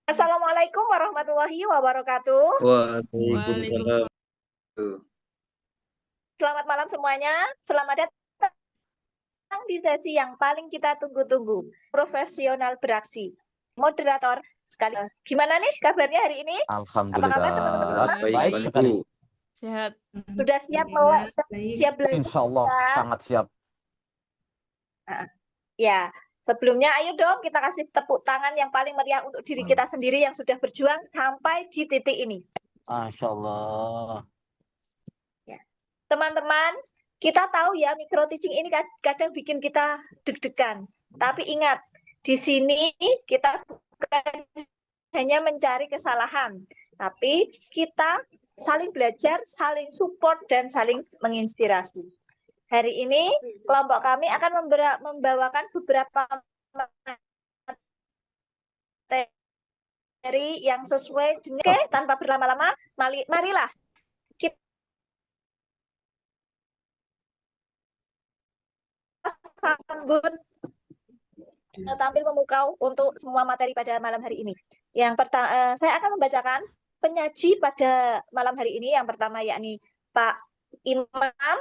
Assalamualaikum warahmatullahi wabarakatuh. Waalaikumsalam. Waalaikumsalam. Selamat malam semuanya. Selamat datang di sesi yang paling kita tunggu-tunggu, profesional beraksi. Moderator sekali. Gimana nih kabarnya hari ini? Apa kabar teman-teman semua? Alhamdulillah, Baik baik sekali, sekali. Bu. Sehat. Sudah siap Alhamdulillah, melek, baik. siap belajar? Insya Allah sangat siap. Ya, sebelumnya ayo dong kita kasih tepuk tangan yang paling meriah untuk diri kita sendiri yang sudah berjuang sampai di titik ini. Masya Allah. Teman-teman, kita tahu ya micro teaching ini kadang bikin kita deg-degan. Tapi ingat, di sini kita bukan hanya mencari kesalahan, tapi kita saling belajar, saling support, dan saling menginspirasi. Hari ini kelompok kami akan membawakan beberapa materi yang sesuai dengan. Oke, tanpa berlama-lama, marilah kita sambut tampil memukau untuk semua materi pada malam hari ini. Yang pertama, saya akan membacakan penyaji pada malam hari ini. Yang pertama yakni Pak Imam,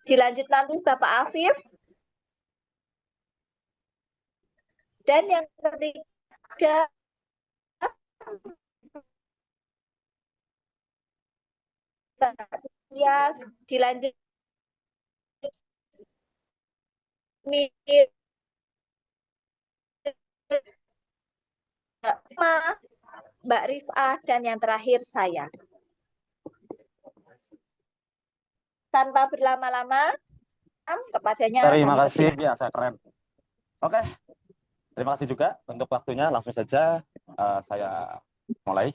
dilanjut nanti Bapak Afif, dan yang ketiga ya dilanjut Mbak Rifah, dan yang terakhir saya. Tanpa berlama-lama, kepadanya. Terima kasih, biasa keren. Oke, terima kasih juga untuk waktunya. Langsung saja saya mulai.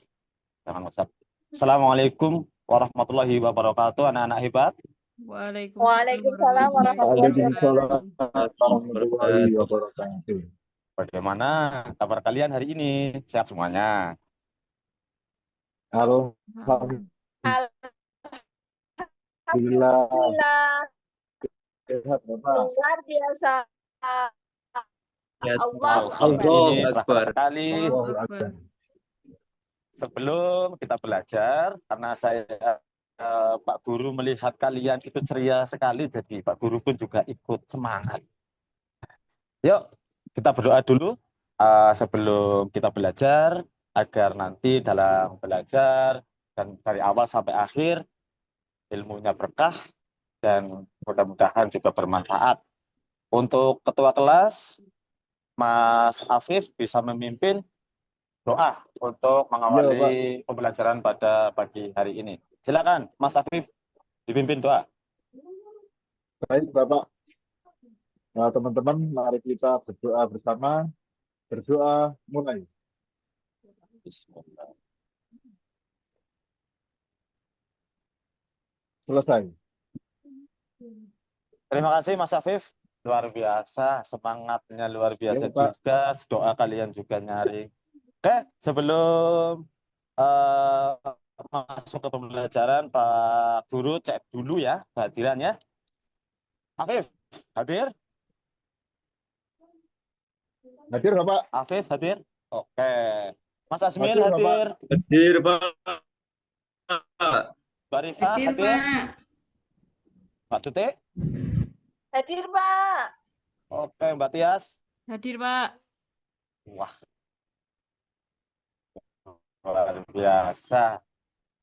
Jangan WhatsApp. Assalamualaikum warahmatullahi wabarakatuh, anak-anak hebat. Waalaikumsalam warahmatullahi wabarakatuh. Bagaimana kabar kalian hari ini? Sehat semuanya? Alhamdulillah. Alhamdulillah. Sehat, Bapak. Luar biasa. Allah Alhamdulillah, Akbar. sekali. Allahu Akbar. Sebelum kita belajar, karena saya Pak Guru melihat kalian itu ceria sekali, jadi Pak Guru pun juga ikut semangat. Yuk, kita berdoa dulu sebelum kita belajar, agar nanti dalam belajar dan dari awal sampai akhir ilmunya berkah dan mudah-mudahan juga bermanfaat. Untuk ketua kelas, Mas Afif bisa memimpin doa untuk mengawali pembelajaran pada pagi hari ini. Silakan, Mas Afif, dipimpin doa. Baik, Bapak. Nah, teman-teman, mari kita berdoa bersama. Berdoa mulai. Bismillah. Selesai. Terima kasih Mas Afif, luar biasa, semangatnya luar biasa Ya, Pak. juga, doa kalian juga nyaring. Oke, sebelum masuk ke pembelajaran, Pak Guru cek dulu ya kehadirannya. Afif, hadir? Hadir, Bapak. Afif hadir? Oke. Mas Asmil Hadir, hadir? Hadir, Pak. Mbak Rifah Hadir, hadir? Pak. Mbak Tuti? hadir, Pak. Oke, Mbak Tias? Hadir, Pak. Wah, luar biasa.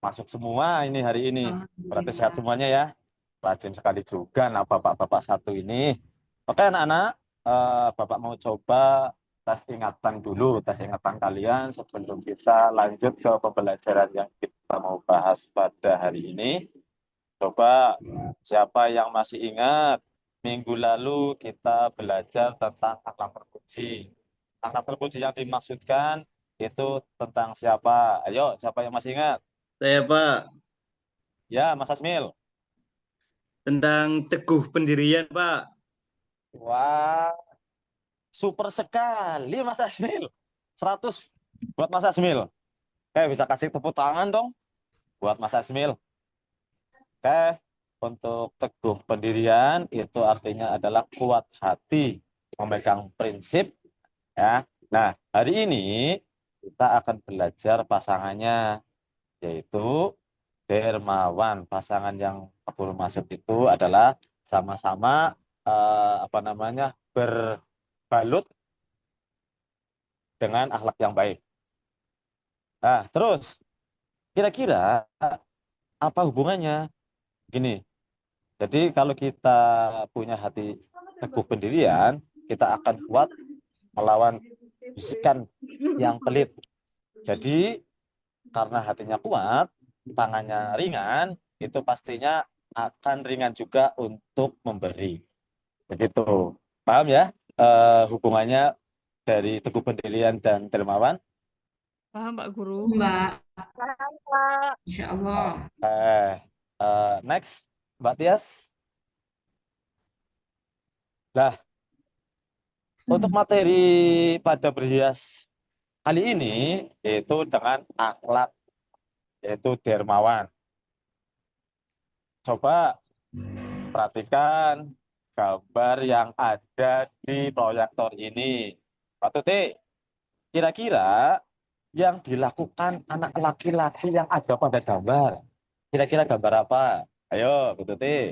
Masuk semua ini hari ini. Berarti sehat semuanya ya. Rajin sekali juga nah bapak-bapak satu ini. Oke anak-anak, Bapak mau coba tes ingatan dulu, tes ingatan kalian sebelum kita lanjut ke pembelajaran yang kita mau bahas pada hari ini. Coba siapa yang masih ingat minggu lalu kita belajar tentang angka terkunci. Angka terkunci yang dimaksudkan itu tentang siapa? Ayo, siapa yang masih ingat? Saya, Pak. Ya, Mas Asmil. Tentang teguh pendirian, Pak. Wah, super sekali Mas Asmil. 100 buat Mas Asmil. Oke, bisa kasih tepuk tangan dong buat Mas Asmil. Oke, untuk teguh pendirian itu artinya adalah kuat hati, memegang prinsip. Ya, nah Hari ini kita akan belajar pasangannya, yaitu Dermawan. Pasangan yang Pak Guru maksud itu adalah sama-sama berbalut dengan akhlak yang baik. Nah, terus kira-kira apa hubungannya? Gini, jadi kalau kita punya hati teguh pendirian, kita akan kuat melawan bisikan yang pelit. Jadi karena hatinya kuat, tangannya ringan, itu pastinya akan ringan juga untuk memberi. Begitu. Paham ya hubungannya dari teguh pendirian dan dermawan? Paham, Pak Guru? Mbak, Paham, Pak. Insya Allah. Next, Mbak Tias. Nah, untuk materi pada berhias kali ini yaitu dengan akhlak, yaitu dermawan. Coba perhatikan gambar yang ada di proyektor ini. Pak Tuti, kira-kira yang dilakukan anak laki-laki yang ada pada gambar, kira-kira gambar apa? Ayo, Bu Tuti.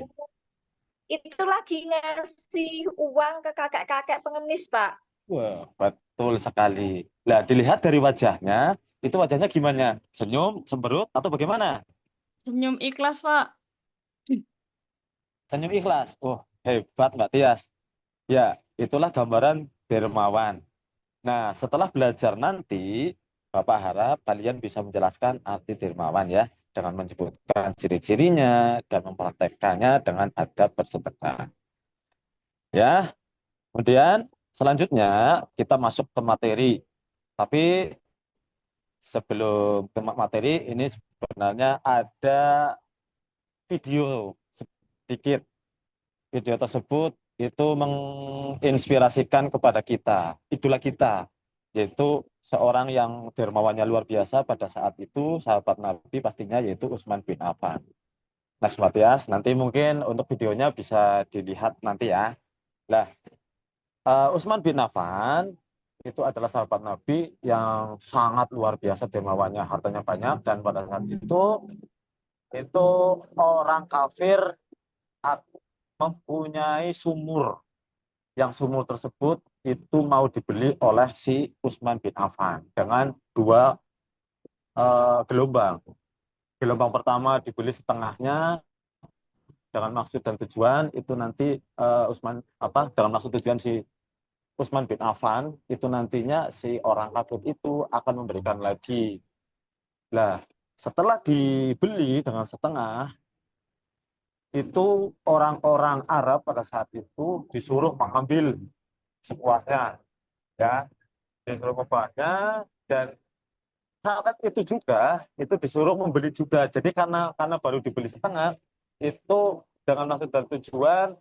Itu lagi ngasih uang ke kakek-kakek pengemis, Pak. Wah, betul sekali. Nah, dilihat dari wajahnya, itu wajahnya gimana? Senyum, cemberut, atau bagaimana? Senyum ikhlas, Pak. Senyum ikhlas. Oh, hebat Mbak Tias. Ya, itulah gambaran dermawan. Nah, setelah belajar nanti, Bapak harap kalian bisa menjelaskan arti dermawan ya, dengan menyebutkan ciri-cirinya dan mempraktekkannya dengan adab bersedekah. Ya, kemudian selanjutnya kita masuk ke materi. Tapi sebelum ke materi, ini sebenarnya ada video sedikit. Video tersebut itu menginspirasikan kepada kita, idola kita, yaitu seorang yang dermawannya luar biasa pada saat itu, sahabat Nabi pastinya, yaitu Utsman bin Affan. Next, Matias, nanti mungkin untuk videonya bisa dilihat nanti ya. Nah, Utsman bin Affan itu adalah sahabat Nabi yang sangat luar biasa dermawannya, hartanya banyak, dan pada saat itu orang kafir mempunyai sumur, yang sumur tersebut itu mau dibeli oleh si Utsman bin Affan dengan dua gelombang. Gelombang pertama dibeli setengahnya dengan maksud dan tujuan itu nanti dengan maksud tujuan si Utsman bin Affan itu nantinya si orang kafir itu akan memberikan lagi. Nah, setelah dibeli dengan setengah, itu orang-orang Arab pada saat itu disuruh mengambil sepuasnya, ya, disuruh membahasnya, dan saat itu juga itu disuruh membeli juga. Jadi karena baru dibeli setengah, itu dengan maksud dan tujuan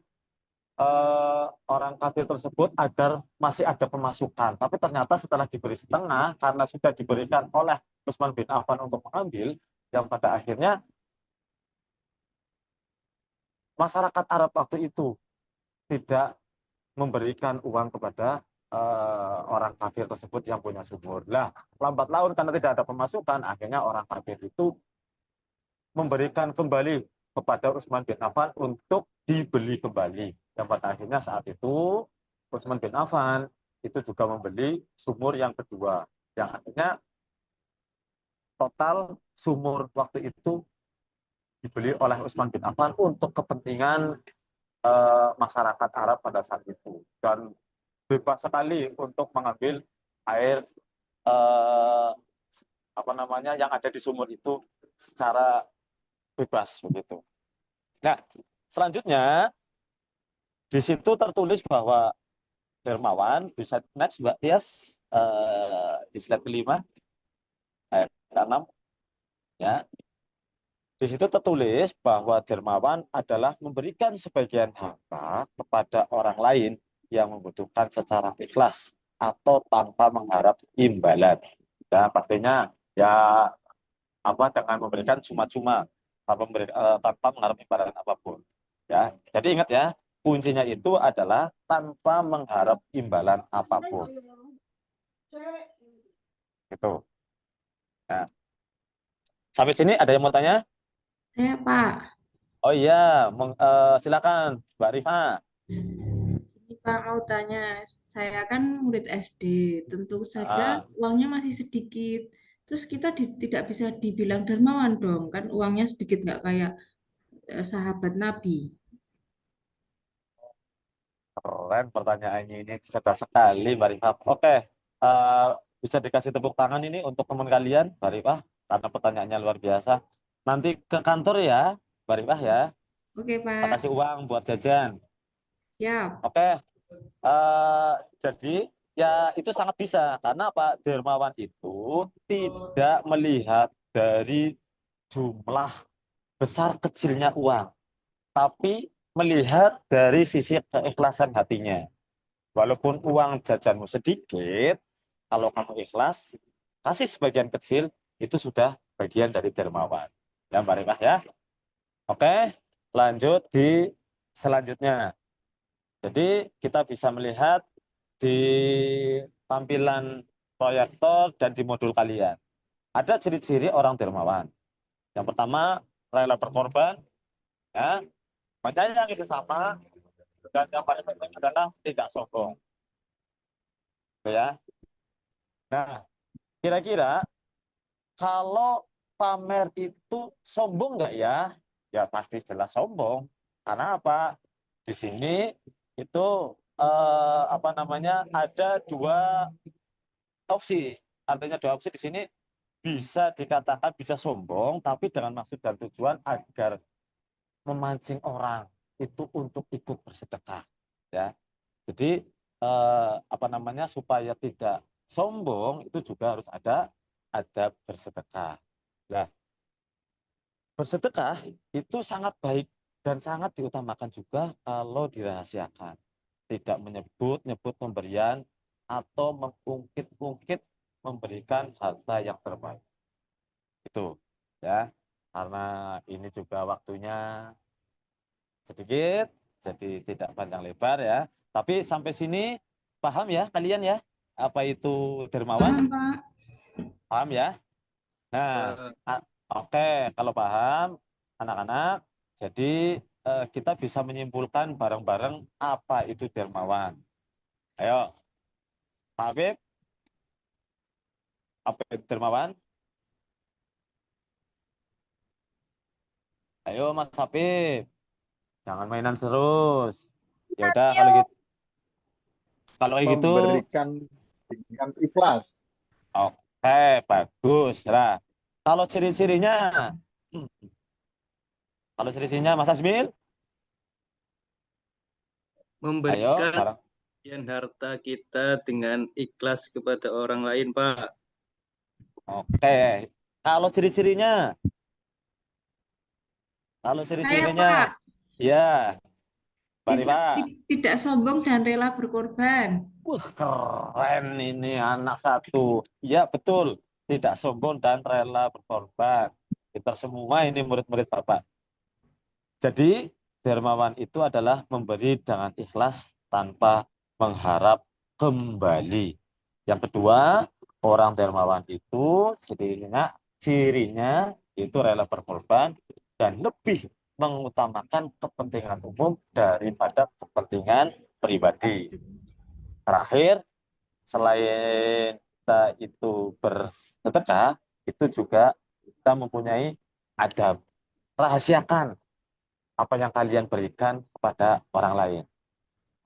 orang kafir tersebut agar masih ada pemasukan. Tapi ternyata setelah diberi setengah, karena sudah diberikan oleh Utsman bin Affan untuk mengambil, yang pada akhirnya masyarakat Arab waktu itu tidak memberikan uang kepada orang kafir tersebut yang punya sumur. Lah, lambat laun karena tidak ada pemasukan, akhirnya orang kafir itu memberikan kembali kepada Utsman bin Affan untuk dibeli kembali. Dan pada akhirnya saat itu Utsman bin Affan itu juga membeli sumur yang kedua, yang akhirnya total sumur waktu itu dibeli oleh Utsman bin Affan untuk kepentingan masyarakat Arab pada saat itu, dan bebas sekali untuk mengambil air yang ada di sumur itu secara bebas begitu. Nah, selanjutnya di situ tertulis bahwa dermawan, bisa next Mbak Tias, di slide kelima ayat 6 ya. Di situ tertulis bahwa dermawan adalah memberikan sebagian harta kepada orang lain yang membutuhkan secara ikhlas atau tanpa mengharap imbalan. Ya, pastinya ya dengan memberikan cuma-cuma tanpa mengharap imbalan apapun. Ya, jadi ingat ya, kuncinya itu adalah tanpa mengharap imbalan apapun. Gitu. Nah, sampai sini ada yang mau tanya? Saya, Pak. Oh iya, silakan Mbak Rifa. Ini Pak mau tanya, saya kan murid SD, tentu saja Ah, uangnya masih sedikit. Terus kita tidak bisa dibilang dermawan dong, kan uangnya sedikit nggak kayak sahabat Nabi. keren pertanyaannya ini cerdas sekali Mbak Rifa. Oke, eh, bisa dikasih tepuk tangan ini untuk teman kalian Mbak Rifa karena pertanyaannya luar biasa. Nanti ke kantor ya Mbak Rifa ya. Oke, Kita Pak. kasih uang buat jajan. Siap. Oke, eh, jadi ya itu sangat bisa karena Pak Dermawan itu tidak melihat dari jumlah besar kecilnya uang, tapi melihat dari sisi keikhlasan hatinya. Walaupun uang jajanmu sedikit, kalau kamu ikhlas, kasih sebagian kecil, itu sudah bagian dari dermawan. Ya, Mbak Rifah ya. Oke, lanjut di selanjutnya. Jadi kita bisa melihat di tampilan proyektor dan di modul kalian. Ada ciri-ciri orang dermawan. Yang pertama, rela berkorban, ya, menyayangi sesama, dan yang paling penting adalah tidak sombong. Gitu ya. Nah, kira-kira kalau pamer itu sombong nggak ya? Ya pasti jelas sombong. Karena apa? Di sini itu apa namanya ada dua opsi. Artinya dua opsi di sini bisa dikatakan bisa sombong, tapi dengan maksud dan tujuan agar memancing orang itu untuk ikut bersedekah. Ya, jadi apa namanya supaya tidak sombong itu juga harus ada adab bersedekah. Nah, bersedekah itu sangat baik dan sangat diutamakan juga kalau dirahasiakan. Tidak menyebut-nyebut pemberian atau mengungkit-ungkit memberikan harta yang terbaik. Itu ya. Karena ini juga waktunya sedikit, jadi tidak panjang lebar ya. Tapi sampai sini paham ya kalian ya? Apa itu dermawan? Paham, Pak? Paham ya? Nah, Pak. oke, kalau paham anak-anak, jadi kita bisa menyimpulkan bareng-bareng apa itu dermawan. Ayo, Pak Habib, apa itu dermawan? Ayo Mas Habib, jangan mainan terus. Ya udah kalau gitu, Memberikan dengan ikhlas. oke, bagus. Nah, kalau ciri-cirinya, kalau ciri-cirinya Mas Asmil, ayo Memberikan bareng. bagian harta kita dengan ikhlas kepada orang lain, Pak. Oke, kalau ciri-cirinya, Saya, Pak. ya, Mbak Bisa Rifa. tidak sombong dan rela berkorban. Keren ini anak satu. Ya betul, tidak sombong dan rela berkorban. Kita semua ini murid-murid Bapak. Jadi dermawan itu adalah memberi dengan ikhlas tanpa mengharap kembali. Yang kedua, orang dermawan itu cirinya itu rela berkorban dan lebih mengutamakan kepentingan umum daripada kepentingan pribadi. Terakhir, selain kita itu bersedekah, itu juga kita mempunyai adab. Rahasiakan apa yang kalian berikan kepada orang lain.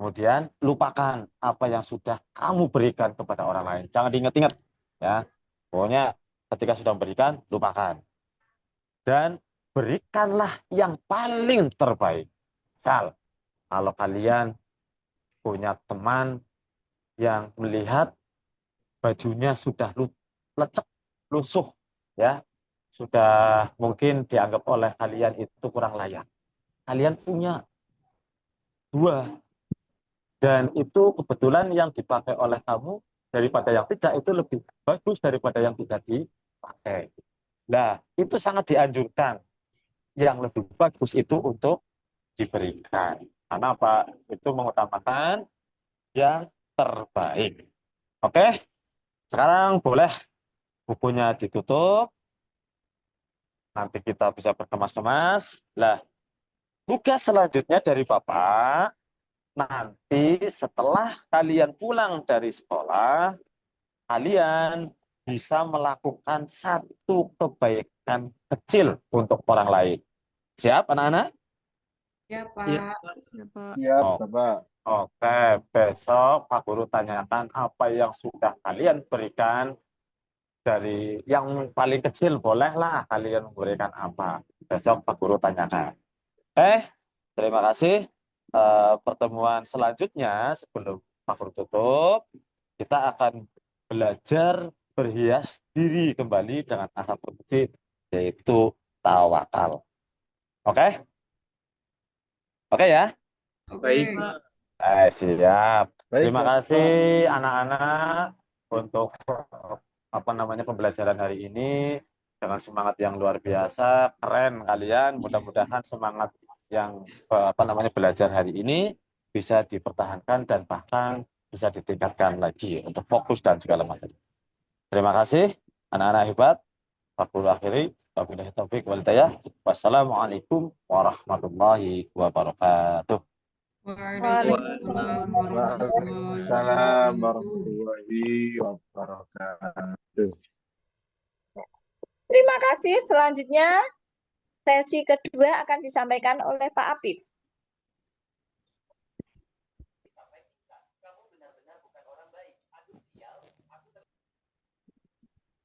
Kemudian lupakan apa yang sudah kamu berikan kepada orang lain. Jangan diingat-ingat ya. Pokoknya ketika sudah memberikan, lupakan. Dan berikanlah yang paling terbaik. Misal, kalau kalian punya teman yang melihat bajunya sudah lecek, lusuh, ya, sudah mungkin dianggap oleh kalian itu kurang layak. Kalian punya dua, dan itu kebetulan yang dipakai oleh kamu daripada yang tidak itu lebih bagus daripada yang tidak dipakai. Nah, itu sangat dianjurkan. Yang lebih bagus itu untuk diberikan. Karena apa? Itu mengutamakan yang terbaik. Oke? Sekarang boleh bukunya ditutup, nanti kita bisa berkemas-kemas. Lah, tugas selanjutnya dari Bapak, nanti setelah kalian pulang dari sekolah, kalian bisa melakukan satu kebaikan kecil untuk orang lain. Siap, anak-anak? Ya, Iya, Pak. Pak. Ya, Pak. Siap, Oh, Bapak. oke, besok Pak Guru tanyakan apa yang sudah kalian berikan dari yang paling kecil, bolehlah kalian memberikan apa. Besok Pak Guru tanyakan. Terima kasih. Pertemuan selanjutnya sebelum Pak Guru tutup, kita akan belajar berhias diri kembali dengan akhlak kecil, yaitu tawakal. Oke? Oke ya? Baik, Oke. Pak. Siap. Baik, Terima Bapak. kasih anak-anak untuk pembelajaran hari ini dengan semangat yang luar biasa, keren kalian. Mudah-mudahan semangat yang belajar hari ini bisa dipertahankan dan bahkan bisa ditingkatkan lagi untuk fokus dan segala macam. Terima kasih anak-anak hebat. Aku akhiri. Wabillahi taufiq wal hidayah. Wassalamualaikum warahmatullahi wabarakatuh. Waalaikumsalam warahmatullahi Waalaikumsalam wabarakatuh. warahmatullahi wabarakatuh. Terima kasih. Selanjutnya sesi kedua akan disampaikan oleh Pak Apip.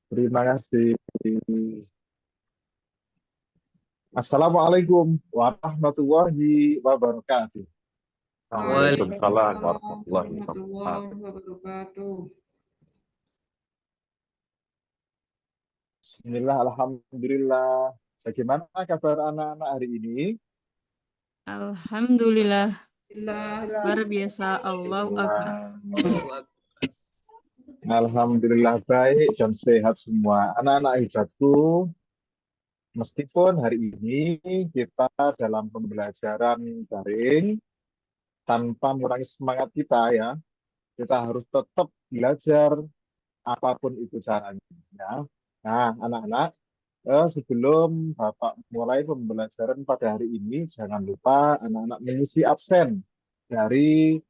Terima kasih. Assalamualaikum warahmatullahi wabarakatuh. Waalaikumsalam warahmatullahi Warahmatullahi wabarakatuh. wabarakatuh. Bismillah, alhamdulillah. Bagaimana kabar anak-anak hari ini? Alhamdulillah. Alhamdulillah. Luar biasa. Allahu Akbar. Allahu Akbar. Alhamdulillah baik dan sehat semua. Anak-anak hebatku, meskipun hari ini kita dalam pembelajaran daring, tanpa mengurangi semangat kita ya, kita harus tetap belajar apapun itu caranya. Ya. Nah, anak-anak, sebelum Bapak mulai pembelajaran pada hari ini, jangan lupa anak-anak mengisi absen dari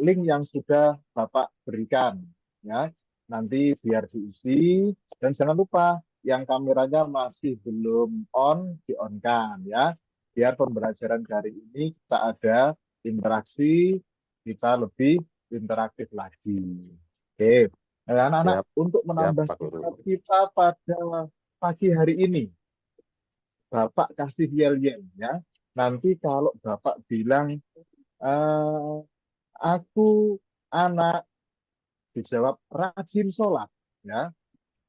link yang sudah Bapak berikan. Ya, nanti biar diisi dan jangan lupa yang kameranya masih belum on, di-on-kan ya. Biar pembelajaran dari ini kita ada interaksi, kita lebih interaktif lagi. Oke. Nah, anak-anak, Siap, untuk siap menambah Pak Guru. semangat kita pada pagi hari ini, Bapak kasih yel-yel ya. Nanti kalau Bapak bilang, aku anak, dijawab rajin sholat. Ya,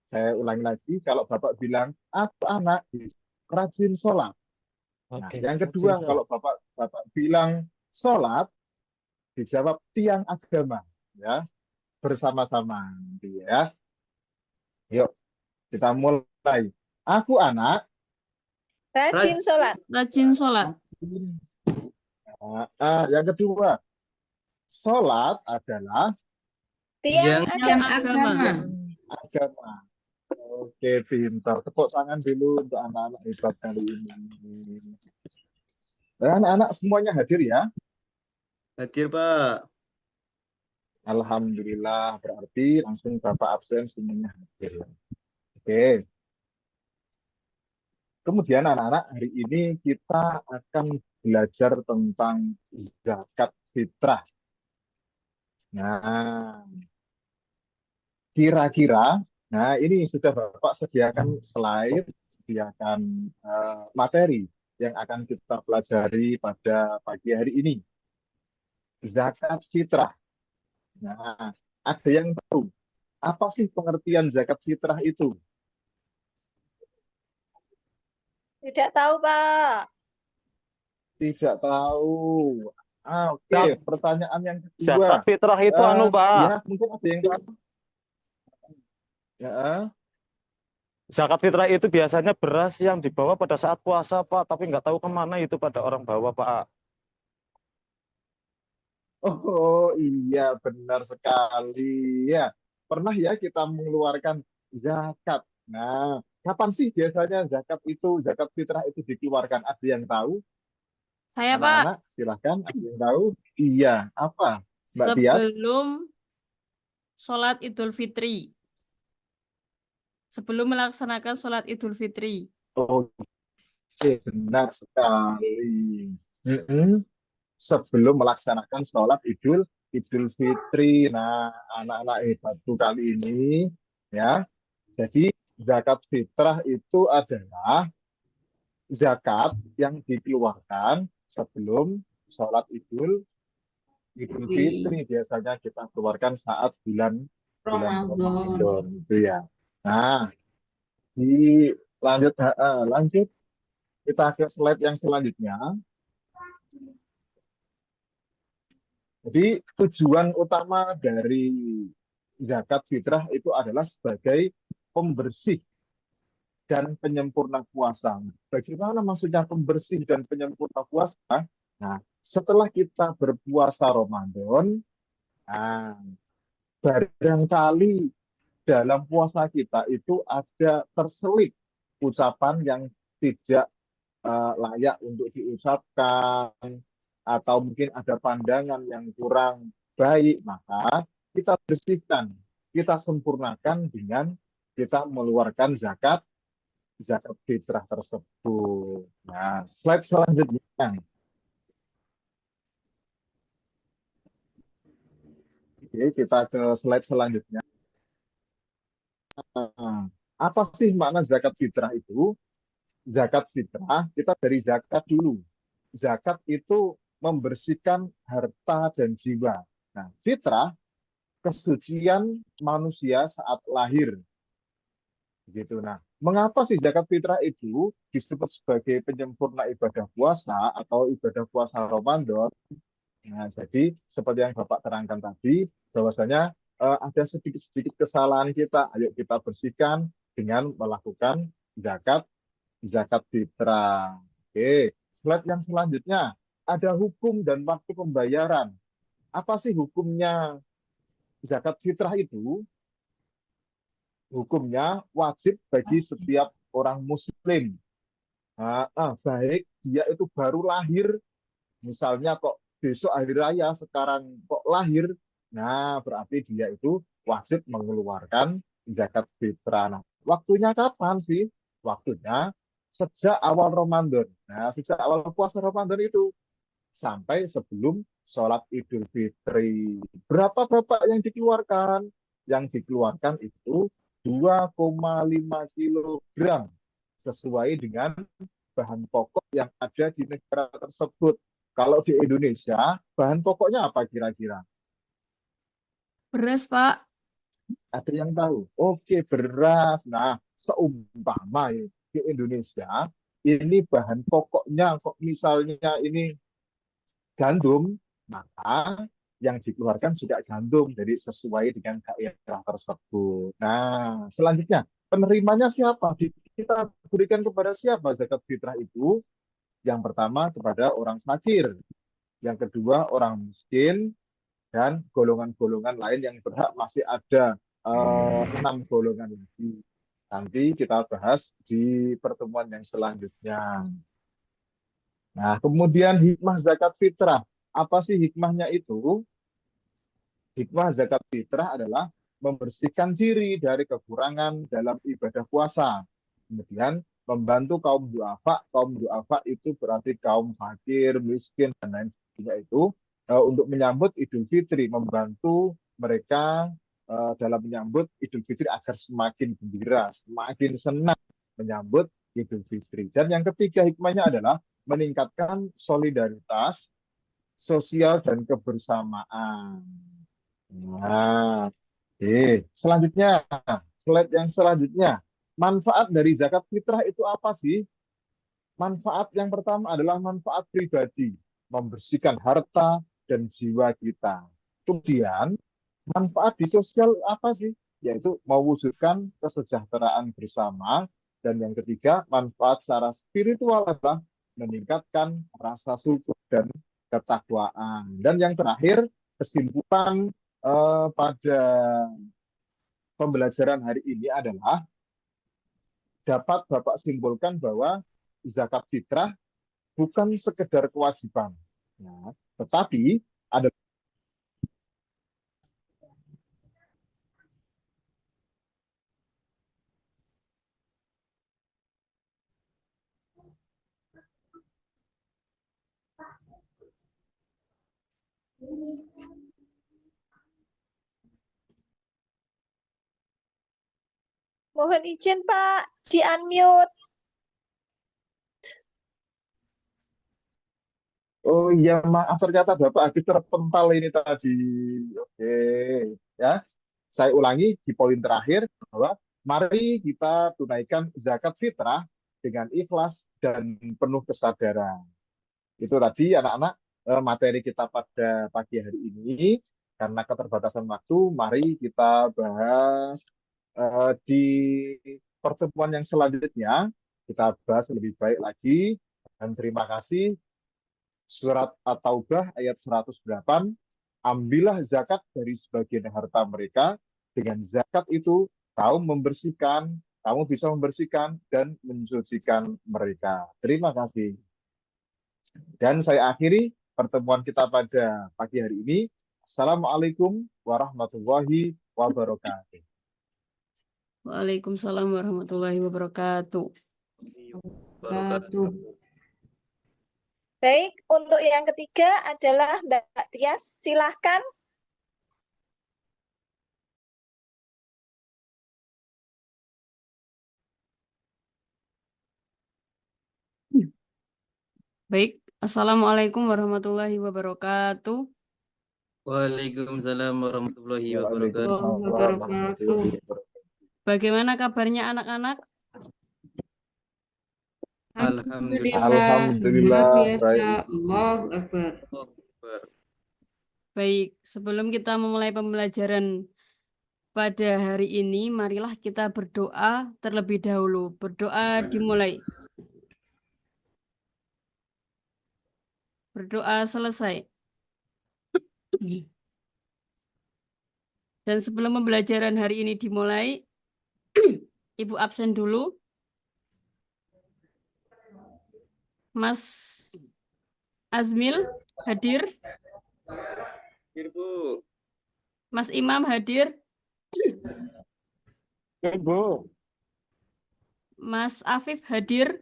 saya ulangi lagi, kalau Bapak bilang, aku anak, rajin sholat. Nah, yang kedua, kalau Bapak bilang sholat, dijawab tiang agama. Ya, bersama-sama. Ya, yuk kita mulai. Aku anak. Rajin sholat. Rajin sholat. Yang kedua, sholat adalah Tiang Yang agama. agama. agama. Oke, pintar. Tepuk tangan dulu untuk anak-anak hebat kali ini. Anak-anak semuanya hadir ya. Hadir, Pak. Alhamdulillah, berarti langsung Bapak absen semuanya hadir. Oke. Kemudian anak-anak, hari ini kita akan belajar tentang zakat fitrah. Nah, kira-kira, nah ini sudah Bapak sediakan slide, sediakan materi yang akan kita pelajari pada pagi hari ini. Zakat fitrah. Nah, ada yang tahu apa sih pengertian zakat fitrah itu? Tidak tahu, Pak. Tidak tahu. Oke, pertanyaan yang Zakat kedua. fitrah itu Pak. Ya, mungkin ada yang tahu. Ya, Zakat fitrah itu biasanya beras yang dibawa pada saat puasa, Pak, tapi nggak tahu kemana itu pada orang bawa, Pak. oh iya benar sekali. Ya, pernah ya kita mengeluarkan zakat. Nah, kapan sih biasanya zakat fitrah itu dikeluarkan? Ada yang tahu? Saya, Pak, Anak-anak, silahkan. Ada yang tahu? Iya, apa? Mbak Tias? sebelum sholat Idul Fitri. Sebelum melaksanakan sholat Idul Fitri. Oke, benar sekali. Mm-mm. Sebelum melaksanakan sholat Idul Fitri. Nah, anak-anak hebatku kali ini, ya. Jadi zakat fitrah itu adalah zakat yang dikeluarkan sebelum sholat Idul Di Fitri. Biasanya kita keluarkan saat bulan bulan Ramadan. Ramadan itu ya. Nah, lanjut kita ke slide yang selanjutnya. Jadi tujuan utama dari zakat fitrah itu adalah sebagai pembersih dan penyempurna puasa. Bagaimana maksudnya pembersih dan penyempurna puasa? Nah, setelah kita berpuasa Ramadan, nah, barangkali dalam puasa kita itu ada terselip ucapan yang tidak layak untuk diucapkan, atau mungkin ada pandangan yang kurang baik, maka kita bersihkan, kita sempurnakan dengan kita mengeluarkan zakat fitrah tersebut. Nah, slide selanjutnya. Oke, kita ke slide selanjutnya. Nah, apa sih makna zakat fitrah itu? Zakat fitrah, kita dari zakat dulu. Zakat itu membersihkan harta dan jiwa. Nah, fitrah, kesucian manusia saat lahir. Begitu. Nah, mengapa sih zakat fitrah itu disebut sebagai penyempurna ibadah puasa atau ibadah puasa Ramadan? Nah, jadi seperti yang Bapak terangkan tadi, bahwasanya ada sedikit-sedikit kesalahan kita. Ayo kita bersihkan dengan melakukan zakat fitrah. Oke, slide yang selanjutnya. Ada hukum dan waktu pembayaran. Apa sih hukumnya zakat fitrah itu? Hukumnya wajib bagi setiap orang muslim. Baik dia itu baru lahir, misalnya kok besok hari raya, sekarang kok lahir, nah berarti dia itu wajib mengeluarkan zakat fitrah. Nah, waktunya kapan sih? Waktunya sejak awal Ramadan. Nah, sejak awal puasa Ramadan itu sampai sebelum sholat Idul Fitri. Berapa bapak yang dikeluarkan? Yang dikeluarkan itu 2,5 kilogram sesuai dengan bahan pokok yang ada di negara tersebut. Kalau di Indonesia, bahan pokoknya apa kira-kira? Beras, Pak. Ada yang tahu? Oke, beras. Nah, seumpama ya, di Indonesia, ini bahan pokoknya, kok misalnya ini gandum, maka yang dikeluarkan juga gandum, jadi sesuai dengan daerah tersebut. Nah, selanjutnya, penerimanya siapa? Kita berikan kepada siapa zakat fitrah itu? Yang pertama kepada orang fakir, yang kedua orang miskin, dan golongan-golongan lain yang berhak masih ada 6 golongan lagi. Nanti kita bahas di pertemuan yang selanjutnya. Nah, kemudian hikmah zakat fitrah. Apa sih hikmahnya itu? Hikmah zakat fitrah adalah membersihkan diri dari kekurangan dalam ibadah puasa. Kemudian membantu kaum duafa. Kaum duafa itu berarti kaum fakir, miskin, dan lain sebagainya itu untuk menyambut Idul Fitri, membantu mereka dalam menyambut Idul Fitri agar semakin gembira, semakin senang menyambut Idul Fitri. Dan yang ketiga hikmahnya adalah meningkatkan solidaritas sosial dan kebersamaan. Nah, selanjutnya, slide yang selanjutnya. Manfaat dari zakat fitrah itu apa sih? Manfaat yang pertama adalah manfaat pribadi, membersihkan harta dan jiwa kita. Kemudian, manfaat di sosial apa sih? Yaitu mewujudkan kesejahteraan bersama. Dan yang ketiga, manfaat secara spiritual adalah meningkatkan rasa syukur dan ketakwaan. Dan yang terakhir, kesimpulan pada pembelajaran hari ini adalah dapat Bapak simpulkan bahwa zakat fitrah bukan sekedar kewajiban, ya, tetapi ada. Mohon izin Pak, di-unmute. Oh iya, maaf ternyata Bapak habis terpental ini tadi. Oke, ya. Saya ulangi di poin terakhir bahwa mari kita tunaikan zakat fitrah dengan ikhlas dan penuh kesadaran. Itu tadi anak-anak materi kita pada pagi hari ini. Karena keterbatasan waktu, mari kita bahas di pertemuan yang selanjutnya. Kita bahas lebih baik lagi. Dan terima kasih. Surat At-Taubah ayat 108, ambillah zakat dari sebagian harta mereka, dengan zakat itu kamu bisa membersihkan dan mensucikan mereka. Terima kasih. Dan saya akhiri pertemuan kita pada pagi hari ini. Assalamualaikum warahmatullahi wabarakatuh. Waalaikumsalam warahmatullahi wabarakatuh. Wabarakatuh. Baik, untuk yang ketiga adalah Mbak Tias, silahkan. Baik, Assalamualaikum warahmatullahi wabarakatuh. Waalaikumsalam warahmatullahi wabarakatuh. Waalaikumsalam warahmatullahi wabarakatuh. Bagaimana kabarnya anak-anak? Alhamdulillah. Alhamdulillah, Luar biasa. baik. Allahu Akbar. Baik, sebelum kita memulai pembelajaran pada hari ini, marilah kita berdoa terlebih dahulu. Berdoa dimulai. Berdoa selesai. Dan sebelum pembelajaran hari ini dimulai, Ibu absen dulu. Mas Azmil hadir. Bu. Mas Imam hadir. Ibu. Mas Afif hadir.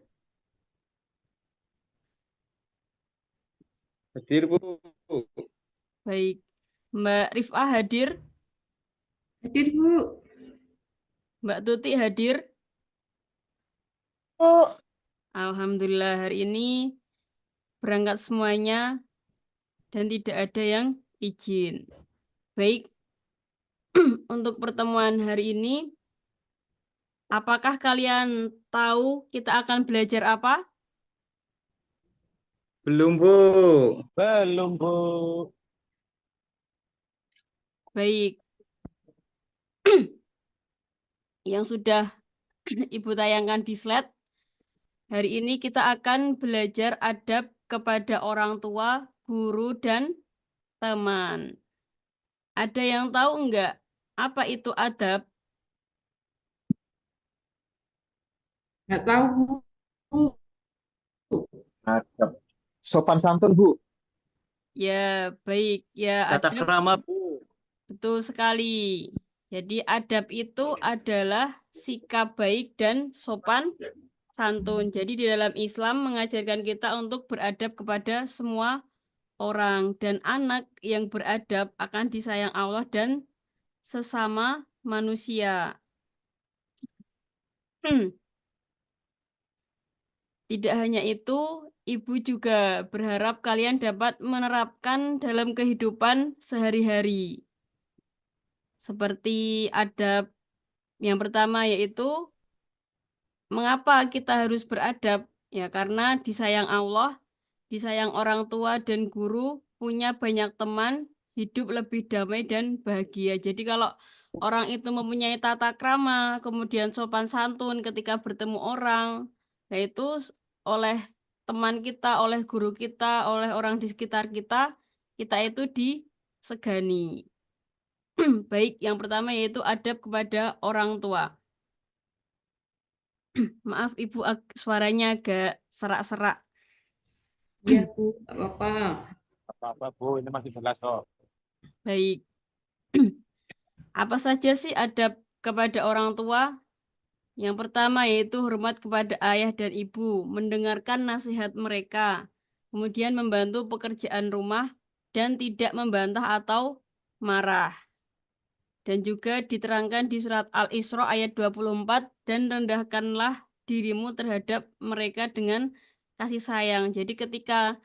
Hadir, Bu. Baik. Mbak Rifah hadir. Hadir, Bu. Mbak Tuti hadir. Bu, Alhamdulillah hari ini berangkat semuanya dan tidak ada yang izin. Baik. Untuk pertemuan hari ini, apakah kalian tahu kita akan belajar apa? Belum, Bu. Belum, Bu. Baik. Yang sudah Ibu tayangkan di slide, hari ini kita akan belajar adab kepada orang tua, guru, dan teman. Ada yang tahu enggak apa itu adab? Nggak tahu, Bu. Adab. Sopan santun, Bu. Ya, baik. Ya, Tata adab. krama, Bu. Betul sekali. Jadi adab itu adalah sikap baik dan sopan santun. Jadi di dalam Islam mengajarkan kita untuk beradab kepada semua orang. Dan anak yang beradab akan disayang Allah dan sesama manusia. Tidak hanya itu, Ibu juga berharap kalian dapat menerapkan dalam kehidupan sehari-hari. Seperti adab yang pertama yaitu mengapa kita harus beradab? Ya karena disayang Allah, disayang orang tua dan guru, punya banyak teman, hidup lebih damai dan bahagia. Jadi kalau orang itu mempunyai tata krama, kemudian sopan santun ketika bertemu orang, nah itu oleh teman kita, oleh guru kita, oleh orang di sekitar kita, kita itu disegani. Baik, yang pertama yaitu adab kepada orang tua. Maaf Ibu, suaranya agak serak-serak. Iya, Bu, nggak apa-apa. Apa-apa Bu, ini masih jelas kok. Baik. Apa saja sih adab kepada orang tua? Yang pertama yaitu hormat kepada ayah dan ibu, mendengarkan nasihat mereka, kemudian membantu pekerjaan rumah, dan tidak membantah atau marah. Dan juga diterangkan di surat Al-Isra ayat 24, dan rendahkanlah dirimu terhadap mereka dengan kasih sayang. Jadi ketika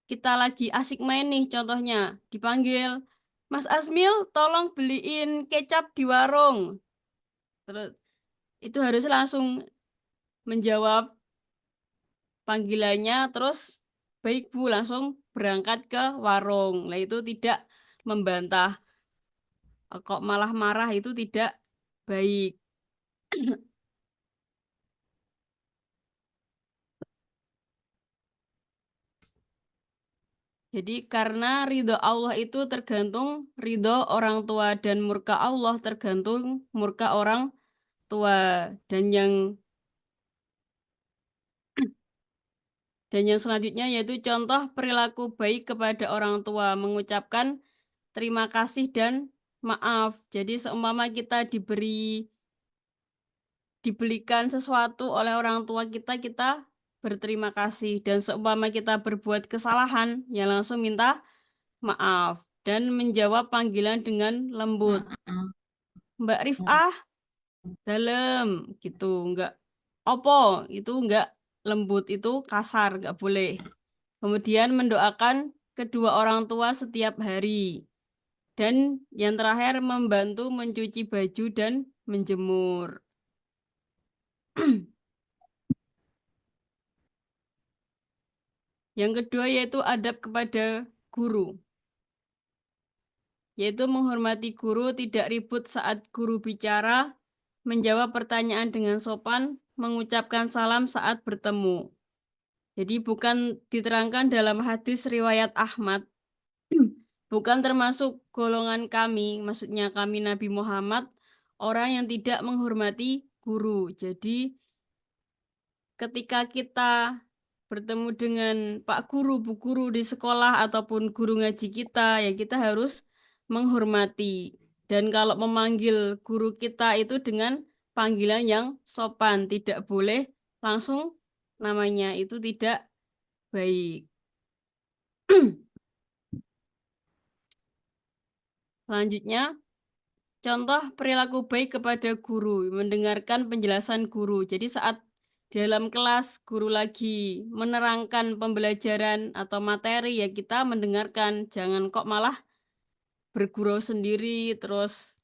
kita lagi asik main nih, contohnya dipanggil, Mas Asmil, tolong beliin kecap di warung. Terus itu harus langsung menjawab panggilannya, terus baik Bu, langsung berangkat ke warung. Nah itu tidak membantah, kok malah marah, itu tidak baik. Jadi karena ridho Allah itu tergantung ridho orang tua, dan murka Allah tergantung murka orang tua. Dan yang selanjutnya yaitu contoh perilaku baik kepada orang tua, mengucapkan terima kasih dan maaf. Jadi seumpama kita dibelikan sesuatu oleh orang tua kita, kita berterima kasih. Dan seumpama kita berbuat kesalahan, ya langsung minta maaf. Dan menjawab panggilan dengan lembut. Maaf. Mbak Rifah, dalam gitu. Enggak, opo, itu enggak lembut, itu kasar, enggak boleh. Kemudian mendoakan kedua orang tua setiap hari. Dan yang terakhir membantu mencuci baju dan menjemur. Yang kedua yaitu adab kepada guru. Yaitu menghormati guru, tidak ribut saat guru bicara, menjawab pertanyaan dengan sopan, mengucapkan salam saat bertemu. Jadi bukan diterangkan dalam hadis riwayat Ahmad, bukan termasuk golongan kami, maksudnya kami Nabi Muhammad, orang yang tidak menghormati guru. Jadi ketika kita bertemu dengan Pak Guru, Bu Guru di sekolah ataupun guru ngaji kita, ya kita harus menghormati. Dan kalau memanggil guru kita itu dengan panggilan yang sopan, tidak boleh langsung namanya, itu tidak baik. Selanjutnya, contoh perilaku baik kepada guru, mendengarkan penjelasan guru. Jadi saat dalam kelas guru lagi menerangkan pembelajaran atau materi, ya kita mendengarkan, jangan kok malah bergurau sendiri, terus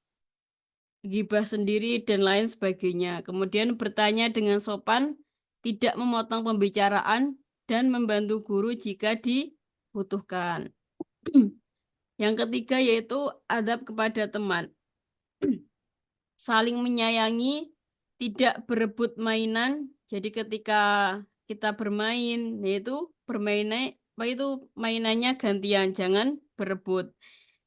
gibah sendiri dan lain sebagainya. Kemudian bertanya dengan sopan, tidak memotong pembicaraan, dan membantu guru jika dibutuhkan. Yang ketiga yaitu adab kepada teman. Saling menyayangi, tidak berebut mainan. Jadi ketika kita bermain, yaitu mainannya gantian, jangan berebut.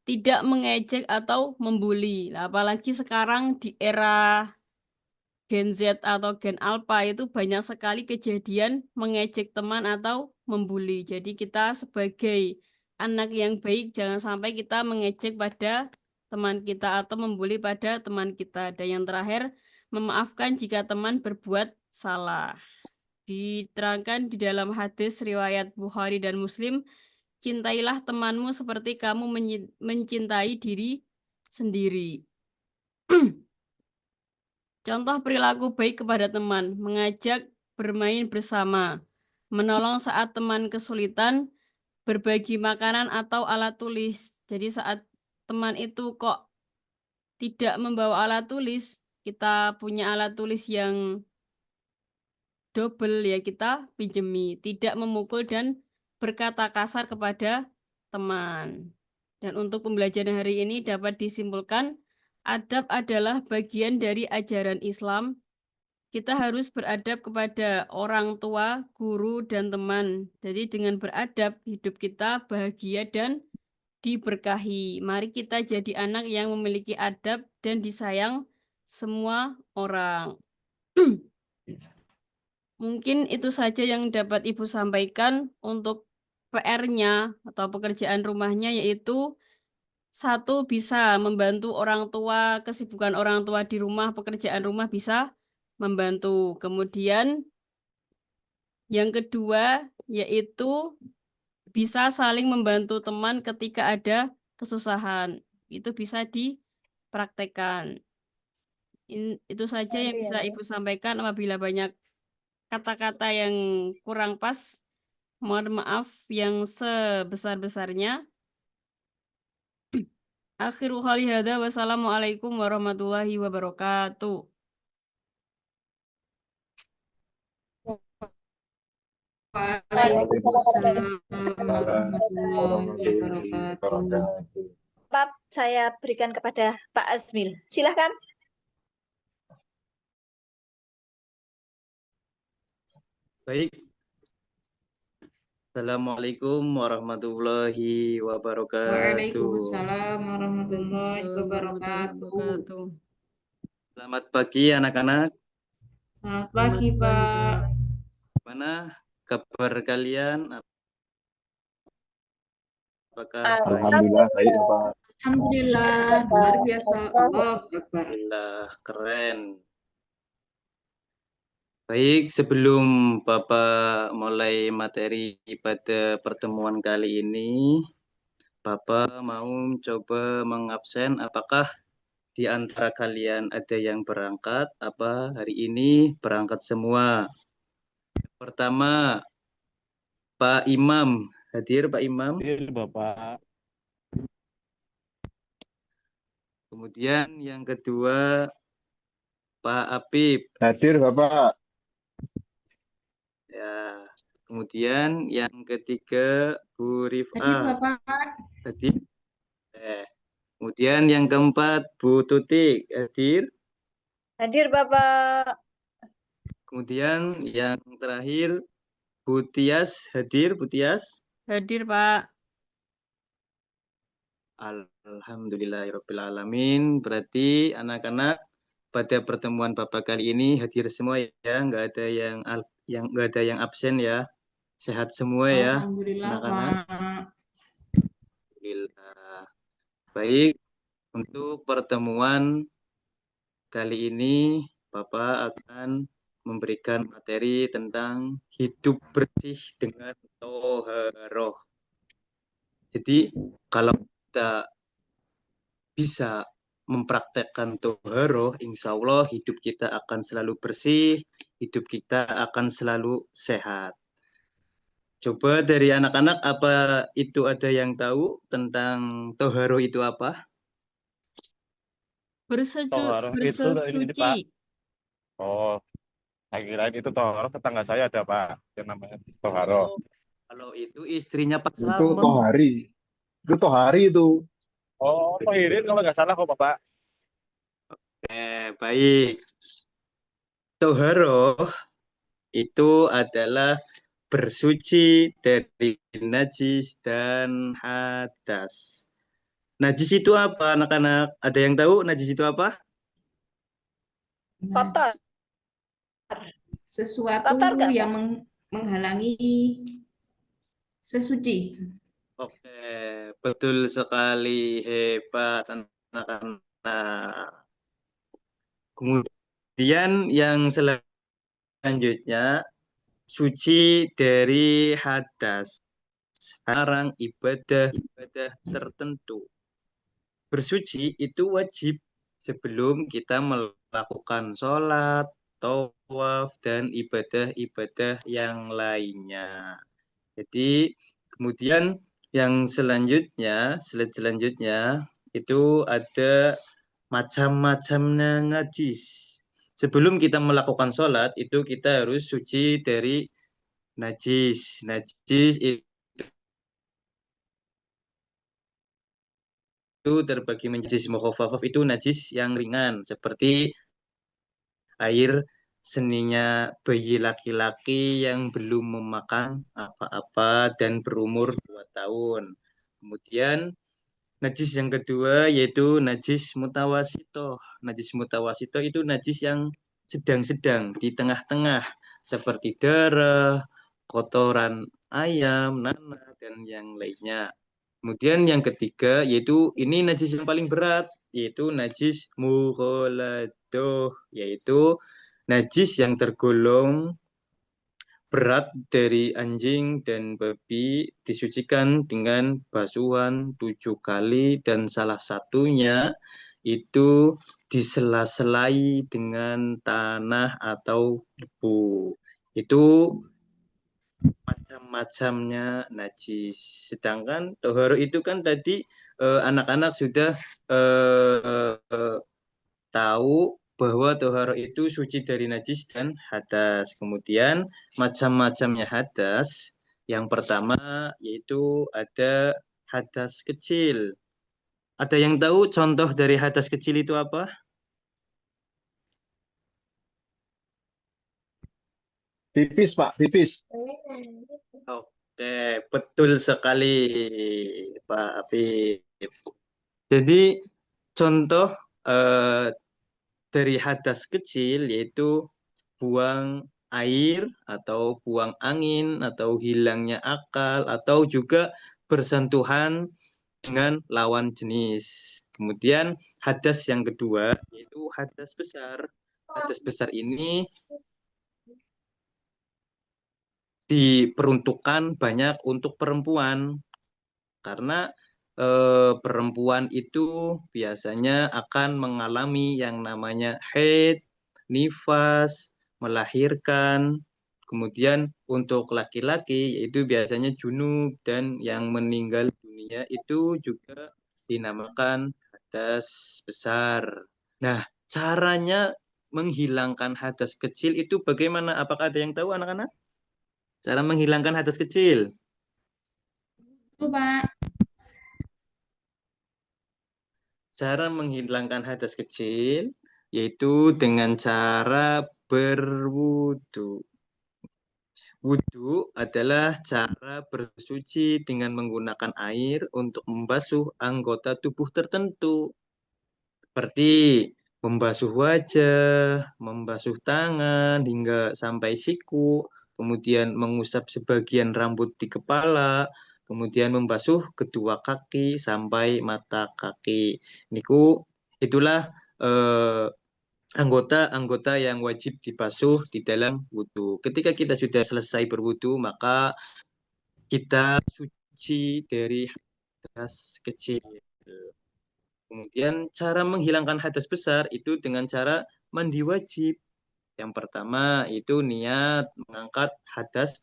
Tidak mengejek atau membuli. Nah, apalagi sekarang di era Gen Z atau Gen Alpha itu banyak sekali kejadian mengejek teman atau membuli. Jadi kita sebagai anak yang baik jangan sampai kita mengejek pada teman kita atau membuli pada teman kita. Dan yang terakhir, memaafkan jika teman berbuat salah. Diterangkan di dalam hadis riwayat Bukhari dan Muslim, cintailah temanmu seperti kamu mencintai diri sendiri. Contoh perilaku baik kepada teman, mengajak bermain bersama, menolong saat teman kesulitan, berbagi makanan atau alat tulis. Jadi saat teman itu kok tidak membawa alat tulis, kita punya alat tulis yang double, ya kita pinjemi. Tidak memukul dan berkata kasar kepada teman. Dan untuk pembelajaran hari ini dapat disimpulkan, adab adalah bagian dari ajaran Islam. Kita harus beradab kepada orang tua, guru, dan teman. Jadi dengan beradab, hidup kita bahagia dan diberkahi. Mari kita jadi anak yang memiliki adab dan disayang semua orang. Mungkin itu saja yang dapat Ibu sampaikan untuk PR-nya atau pekerjaan rumahnya, yaitu satu, bisa membantu orang tua, kesibukan orang tua di rumah, pekerjaan rumah bisa membantu. Kemudian yang kedua yaitu bisa saling membantu teman ketika ada kesusahan. Itu bisa dipraktekkan. Itu saja yang bisa Ibu sampaikan. Apabila banyak kata-kata yang kurang pas, mohon maaf yang sebesar-besarnya. Akhiru qali hadza, wassalamualaikum warahmatullahi wabarakatuh. Waalaikumsalam Waalaikumsalam warahmatullahi wabarakatuh. Cepat saya berikan kepada Pak Azmil. Silahkan. Baik. Assalamualaikum warahmatullahi wabarakatuh. Waalaikumsalam warahmatullahi wabarakatuh. Wabarakatuh. Selamat pagi anak-anak. Selamat pagi, Pak. Mana kabar kalian? Apakah baik? Alhamdulillah baik Pak. Alhamdulillah, luar biasa. Allahu Akbar. Alhamdulillah, keren. Baik, sebelum Bapak mulai materi pada pertemuan kali ini, Bapak mau coba mengabsen apakah di antara kalian ada yang berangkat, apa hari ini berangkat semua. Pertama, Pak Imam. Hadir Pak Imam. Hadir Bapak. Kemudian yang kedua, Pak Apip. Hadir Bapak. Ya. Kemudian yang ketiga, Bu Hadir, Rifah. Bapak. Hadir. Kemudian yang keempat, Bu Tutik. Hadir. Hadir Bapak. Kemudian yang terakhir, Bu Tias. Hadir, Bu Tias. Hadir, Pak. Alhamdulillahirrahmanirrahim. Berarti anak-anak pada pertemuan Bapak kali ini hadir semua ya, nggak ada nggak ada yang absen ya. Sehat semua ya, Alhamdulillah, anak-anak. Pak. Alhamdulillah. Baik, untuk pertemuan kali ini Bapak akan memberikan materi tentang hidup bersih dengan toharoh. Jadi kalau kita bisa mempraktekkan toharoh, insya Allah hidup kita akan selalu bersih, hidup kita akan selalu sehat. Coba dari anak-anak, apa itu ada yang tahu tentang toharoh itu apa? Toharoh itu ini Pak. Bersuci. Oh, saya kirain itu toharoh, tetangga saya ada Pak, yang namanya toharoh. Kalau itu istrinya Pak Itu Slamet. Tohari. Itu Tohari itu. Oh, Tohirin kalau nggak salah kok Bapak. Baik. Toharoh itu adalah bersuci dari najis dan hadas. Najis itu apa anak-anak? Ada yang tahu najis itu apa? Kotor. Sesuatu Kotor nggak, yang menghalangi sesuci. Oke, betul sekali, hebat anak-anak. Kemudian yang selanjutnya, suci dari hadas, larang ibadah-ibadah tertentu. Bersuci itu wajib sebelum kita melakukan sholat, tawaf, dan ibadah-ibadah yang lainnya. Jadi kemudian yang selanjutnya, slide selanjutnya itu ada macam-macamnya najis. Sebelum kita melakukan sholat itu kita harus suci dari najis. Najis itu terbagi menjadi najis mukhafafah, itu najis yang ringan seperti air seninya bayi laki-laki yang belum memakan apa-apa dan berumur 2 tahun. Kemudian Najis yang kedua yaitu najis mutawasito. Najis mutawasito itu najis yang sedang-sedang di tengah-tengah seperti darah, kotoran ayam, nanah dan yang lainnya. Kemudian yang ketiga yaitu ini najis yang paling berat yaitu najis mughaladoh yaitu najis yang tergolong berat dari anjing dan babi disucikan dengan basuhan 7 kali dan salah satunya itu disela-selai dengan tanah atau debu. Itu macam-macamnya najis. Sedangkan toharo itu kan tadi anak-anak sudah tahu bahwa toharo itu suci dari najis dan hadas. Kemudian macam-macamnya hadas. Yang pertama yaitu ada hadas kecil. Ada yang tahu contoh dari hadas kecil itu apa? Tipis, Pak, tipis. Oke, betul sekali, Pak Apip. Jadi contoh eh, dari hadas kecil yaitu buang air atau buang angin atau hilangnya akal atau juga bersentuhan dengan lawan jenis. Kemudian hadas yang kedua yaitu hadas besar. Hadas besar ini diperuntukkan banyak untuk perempuan karena perempuan itu biasanya akan mengalami yang namanya haid, nifas, melahirkan. Kemudian untuk laki-laki yaitu biasanya junub dan yang meninggal dunia itu juga dinamakan hadas besar. Nah, caranya menghilangkan hadas kecil itu bagaimana? Apakah ada yang tahu anak-anak? Cara menghilangkan hadas kecil. Itu Pak. Cara menghilangkan hadas kecil yaitu dengan cara berwudu. Wudu adalah cara bersuci dengan menggunakan air untuk membasuh anggota tubuh tertentu, seperti membasuh wajah, membasuh tangan hingga sampai siku, kemudian mengusap sebagian rambut di kepala, kemudian membasuh kedua kaki sampai mata kaki. Itulah eh, anggota-anggota yang wajib dibasuh di dalam wudhu. Ketika kita sudah selesai berwudhu, maka kita suci dari hadas kecil. Kemudian cara menghilangkan hadas besar itu dengan cara mandi wajib. Yang pertama itu niat mengangkat hadas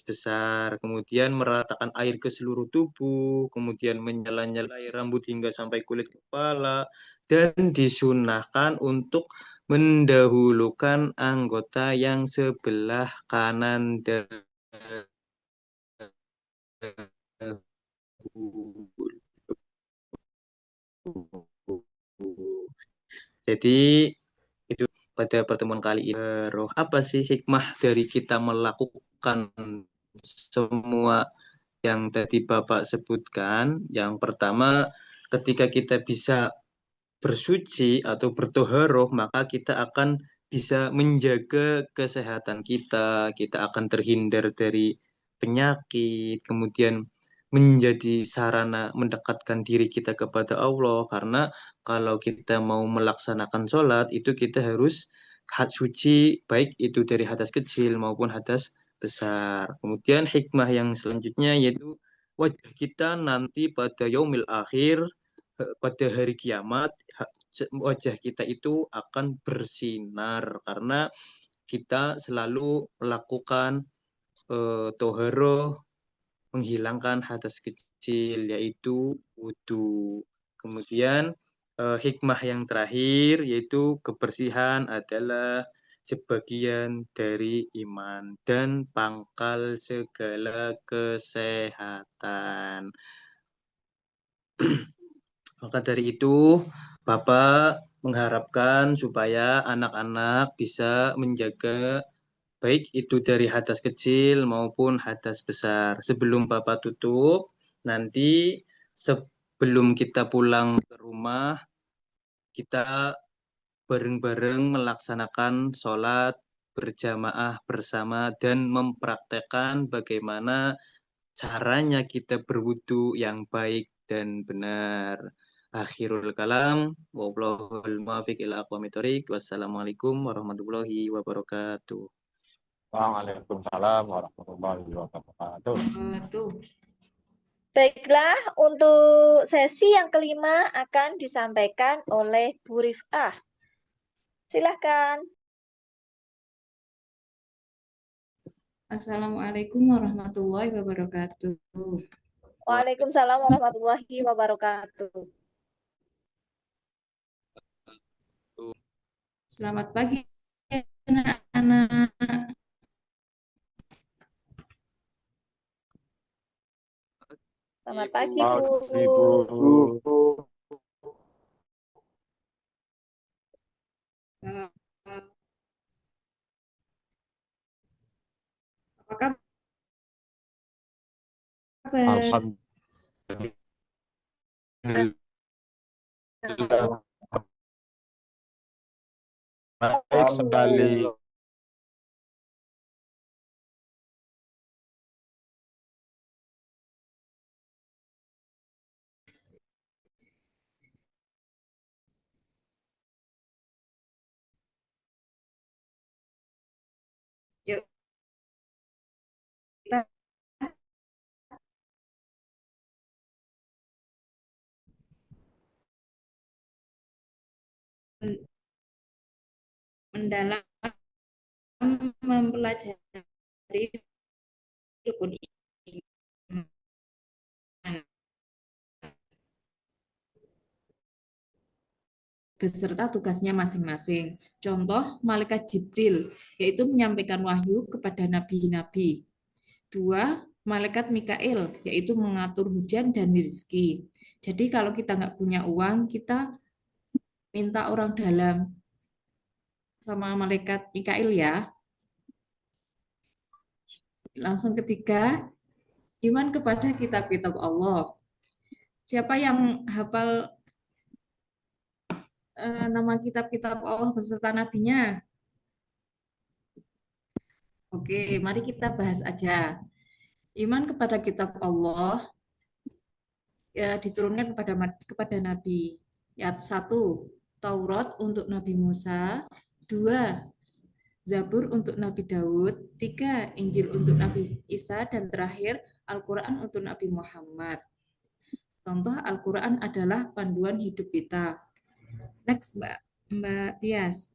besar, kemudian meratakan air ke seluruh tubuh, kemudian menyela-nyelai rambut hingga sampai kulit kepala, dan disunahkan untuk mendahulukan anggota yang sebelah kanan dahulu. Jadi itu pada pertemuan kali ini. Roh apa sih hikmah dari kita melakukan semua yang tadi Bapak sebutkan? Yang pertama, ketika kita bisa bersuci atau bertoharoh, maka kita akan bisa menjaga kesehatan kita akan terhindar dari penyakit, kemudian menjadi sarana mendekatkan diri kita kepada Allah, karena kalau kita mau melaksanakan sholat, itu kita harus suci, baik itu dari hadas kecil maupun hadas besar. Kemudian hikmah yang selanjutnya yaitu wajah kita nanti pada yaumil akhir, pada hari kiamat, wajah kita itu akan bersinar karena kita selalu melakukan toharoh menghilangkan hadas kecil yaitu wudhu. Kemudian hikmah yang terakhir yaitu kebersihan adalah sebagian dari iman dan pangkal segala kesehatan. Maka dari itu, Bapak mengharapkan supaya anak-anak bisa menjaga baik itu dari hadas kecil maupun hadas besar. Sebelum Bapak tutup, nanti sebelum kita pulang ke rumah, kita bareng-bareng melaksanakan sholat berjamaah bersama dan mempraktekkan bagaimana caranya kita berwudu yang baik dan benar. Akhirul kalam, wallahul muwaffiq ila aqwamit thoriq. Wassalamualaikum warahmatullahi wabarakatuh. Waalaikumsalam warahmatullahi wabarakatuh. Tuh. Baiklah, untuk sesi yang kelima akan disampaikan oleh Bu Rifah. Silahkan. Assalamualaikum warahmatullahi wabarakatuh. Waalaikumsalam warahmatullahi wabarakatuh. Selamat pagi anak-anak. Selamat pagi, Pagi, Bu. Bu. Eh, Apa kabar? Alhamdulillah. Baik sekali. Yuk kita mendalam mempelajari rukun iman beserta tugasnya masing-masing. Contoh, malaikat Jibril, yaitu menyampaikan wahyu kepada nabi-nabi. 2, malaikat Mikail, yaitu mengatur hujan dan rezeki. Jadi kalau kita nggak punya uang, kita minta orang dalam sama malaikat Mikail ya. Langsung ketiga, iman kepada kitab-kitab Allah. Siapa yang hafal nama kitab-kitab Allah beserta nabinya? Oke, mari kita bahas aja. Iman kepada kitab Allah ya diturunkan kepada Nabi. Ya, 1, Taurat untuk Nabi Musa. 2, Zabur untuk Nabi Daud. 3, Injil untuk Nabi Isa. Dan terakhir, Al-Quran untuk Nabi Muhammad. Contoh Al-Quran adalah panduan hidup kita. Next, Mbak Tias.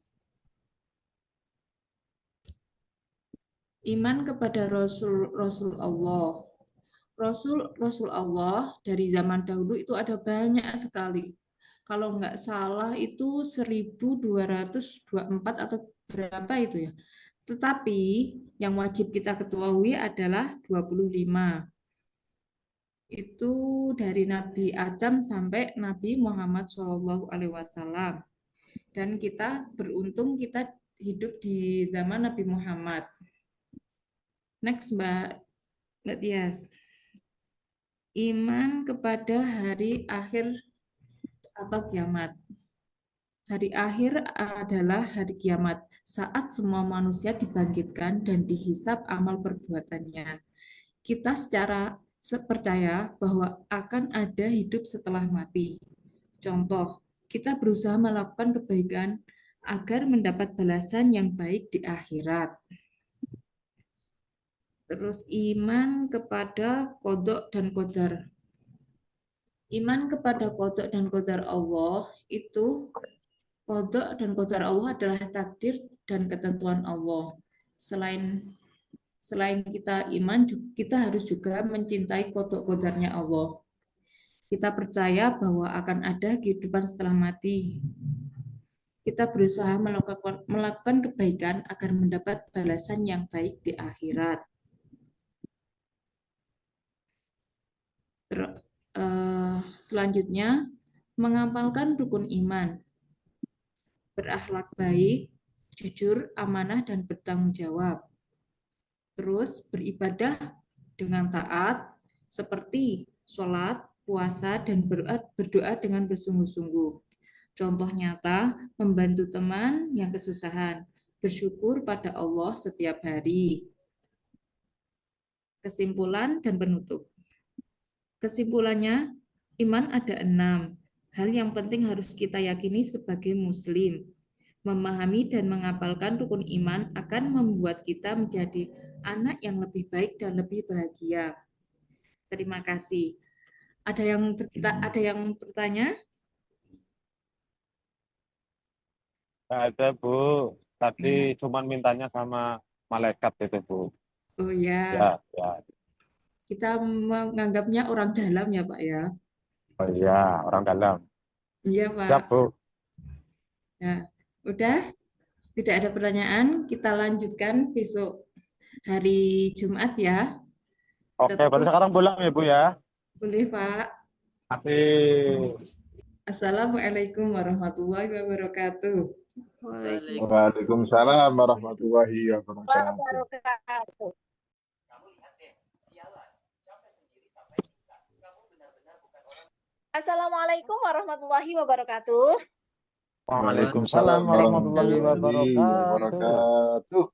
Iman kepada Rasul Allah. Rasul Allah dari zaman dahulu itu ada banyak sekali. Kalau nggak salah itu 1224 atau berapa itu ya. Tetapi yang wajib kita ketahui adalah 25. Itu dari Nabi Adam sampai Nabi Muhammad SAW. Dan kita beruntung kita hidup di zaman Nabi Muhammad. Next, Mbak Tias. Iman kepada hari akhir atau kiamat. Hari akhir adalah hari kiamat, saat semua manusia dibangkitkan dan dihisap amal perbuatannya. Kita secara percaya bahwa akan ada hidup setelah mati. Contoh, kita berusaha melakukan kebaikan agar mendapat balasan yang baik di akhirat. Terus iman kepada qada dan qadar. Iman kepada qada dan qadar Allah itu, qada dan qadar Allah adalah takdir dan ketentuan Allah. Selain kita iman, kita harus juga mencintai qada qadarnya Allah. Kita percaya bahwa akan ada kehidupan setelah mati. Kita berusaha melakukan kebaikan agar mendapat balasan yang baik di akhirat. Selanjutnya, mengamalkan rukun iman, berakhlak baik, jujur, amanah, dan bertanggung jawab. Terus beribadah dengan taat, seperti sholat, puasa, dan berdoa dengan bersungguh-sungguh. Contoh nyata, membantu teman yang kesusahan, bersyukur pada Allah setiap hari. Kesimpulan dan penutup. Kesimpulannya, iman ada 6. Hal yang penting harus kita yakini sebagai Muslim. Memahami dan menghafalkan rukun iman akan membuat kita menjadi anak yang lebih baik dan lebih bahagia. Terima kasih. Ada yang bertanya? Nggak ada, Bu. Tadi cuman mintanya sama malaikat itu, Bu. Oh ya, Ya, ya. kita menganggapnya orang dalam ya Pak ya. Oh iya, orang dalam. Iya Siap, Pak. Bu. Ya, udah. Tidak ada pertanyaan. Kita lanjutkan besok hari Jumat ya. Kita Oke, berarti tutup. sekarang pulang ya, Bu ya. Boleh Pak. Kasih. Assalamualaikum warahmatullahi wabarakatuh. Waalaikumsalam warahmatullahi wabarakatuh. Wabarakatuh. Assalamualaikum warahmatullahi wabarakatuh. Waalaikumsalam warahmatullahi wabarakatuh.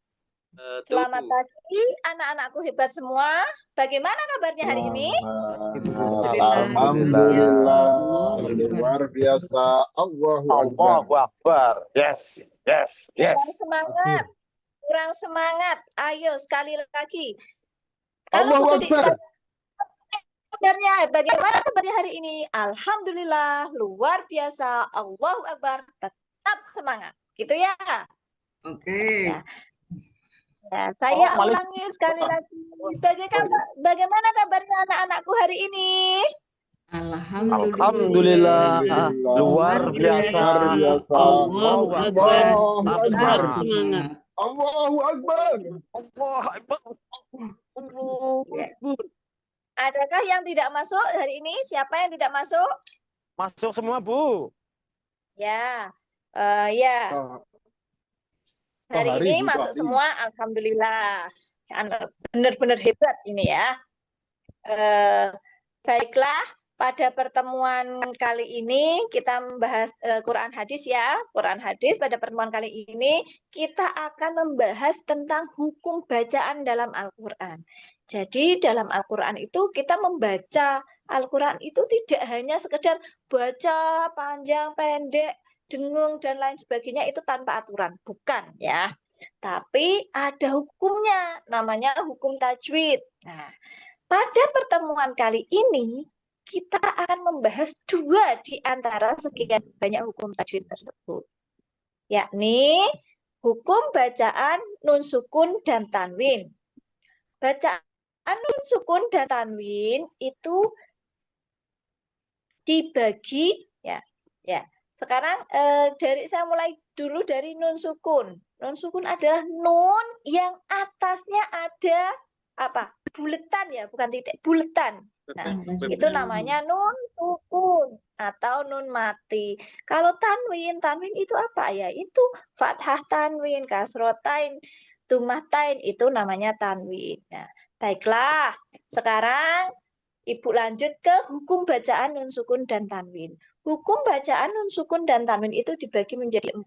Selamat pagi anak-anakku hebat semua. Bagaimana kabarnya hari ini? Alhamdulillah, luar biasa. Allahu Akbar. Allahu Akbar. Yes, yes, yes. Kurang semangat. Kurang semangat. Ayo sekali lagi. Allahu Akbar. Kabarnya, bagaimana kabarnya hari ini? Alhamdulillah, luar biasa. Allahu Akbar. Tetap semangat. Gitu ya. Oke. Ya, saya Oh, ulangi sekali lagi. Bagaimana kabarnya anak-anakku hari ini? Alhamdulillah. Luar biasa. Allahu Akbar. Allahu Tetap Akbar. semangat. Allahu Akbar. Allah Akbar. Ya. Adakah yang tidak masuk hari ini? Siapa yang tidak masuk? Masuk semua, Bu. Ya, ya. Hari hari, ini Bu, masuk hari. semua, alhamdulillah. Benar-benar hebat ini ya. Baiklah, pada pertemuan kali ini kita membahas Quran hadis ya. Quran hadis pada pertemuan kali ini kita akan membahas tentang hukum bacaan dalam Al-Quran. Jadi dalam Al-Quran itu kita membaca Al-Quran itu tidak hanya sekedar baca panjang, pendek, dengung, dan lain sebagainya itu tanpa aturan. Bukan ya. Tapi ada hukumnya, namanya hukum tajwid. Nah, pada pertemuan kali ini, kita akan membahas 2 di antara sekian banyak hukum tajwid tersebut. Yakni hukum bacaan nun sukun dan tanwin. Bacaan nun sukun dan tanwin itu dibagi ya. Sekarang saya mulai dulu dari nun sukun. Nun sukun adalah nun yang atasnya ada apa? Buletan ya, bukan titik, buletan. Nah, itu namanya nun sukun atau nun mati. Kalau tanwin itu apa ya? Itu fathah tanwin, kasrotain, tumahtain, itu namanya tanwin. Nah, baiklah. Sekarang Ibu lanjut ke hukum bacaan nun sukun dan tanwin. Hukum bacaan nun sukun dan tanwin itu dibagi menjadi 4.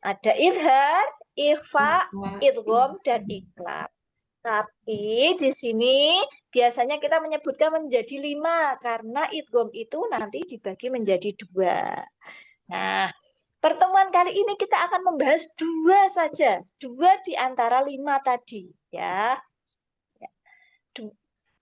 Ada idhar, ikhfa, idgham, dan iqlab. Tapi di sini biasanya kita menyebutkan menjadi 5 karena idgham itu nanti dibagi menjadi 2. Nah, pertemuan kali ini kita akan membahas 2 saja, 2 di antara 5 tadi ya.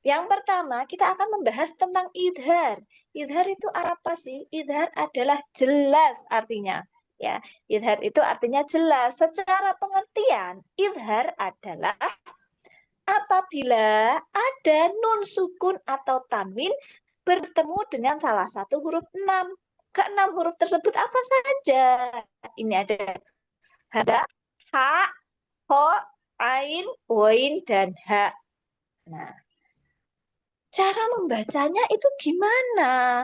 Yang pertama, kita akan membahas tentang idhar. Idhar itu apa sih? Idhar adalah jelas artinya. Ya, idhar itu artinya jelas. Secara pengertian, idhar adalah apabila ada nun sukun atau tanwin bertemu dengan salah satu huruf 6. Ke-6 huruf tersebut apa saja? Ini ada hamzah, ha, ho, ain, wain, dan ha. Nah, cara membacanya itu gimana?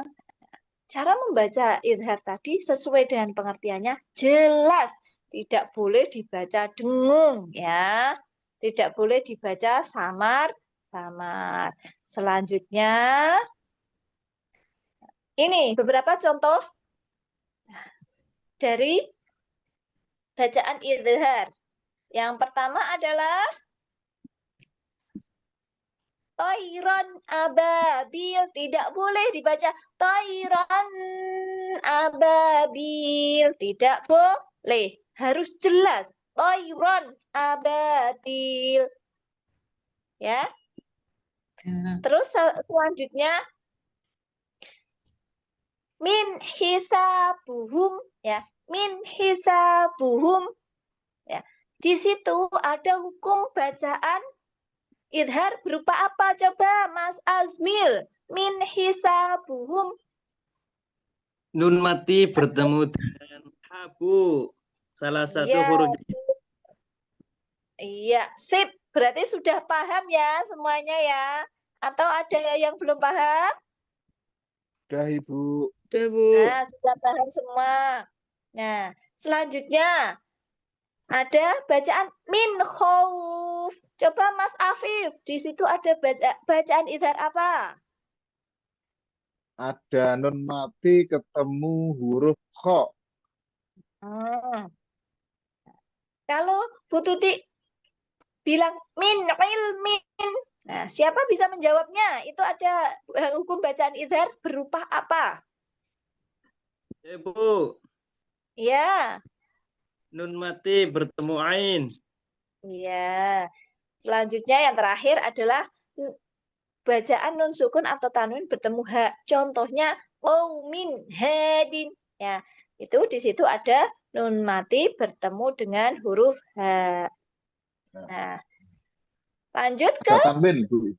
Cara membaca idhar tadi sesuai dengan pengertiannya jelas. Tidak boleh dibaca dengung ya. Tidak boleh dibaca samar-samar. Selanjutnya Ini beberapa contoh dari bacaan idhar. Yang pertama adalah toiron ababil. Tidak boleh dibaca toiron ababil. Tidak boleh. Harus jelas. Toiron ababil. Ya. Ya. Terus selanjutnya min hisabuhum, ya. Min hisabuhum. Ya. Di situ ada hukum bacaan idhar berupa apa? Coba Mas Azmil. Min hisabuhum. Nun mati bertemu dengan habu. Salah satu Iya, huruf. iya, sip. Berarti sudah paham ya semuanya ya? Atau ada yang belum paham? Udah Ibu. Udah, Bu. Nah, sudah paham semua. Nah, selanjutnya ada bacaan min khauf. Coba Mas Afif, di situ ada bacaan idhar apa? Ada nun mati ketemu huruf kho. Hmm. Kalau Bu Tuti bilang min ilmin, nah siapa bisa menjawabnya? Itu ada hukum bacaan idhar berupa apa? Bu, Iya, nun mati bertemu ain. iya. Selanjutnya yang terakhir adalah bacaan nun sukun atau tanwin bertemu ha. Contohnya min hadin. Ya, itu di situ ada nun mati bertemu dengan huruf ha. Nah, lanjut ke Ada tanwin Bu.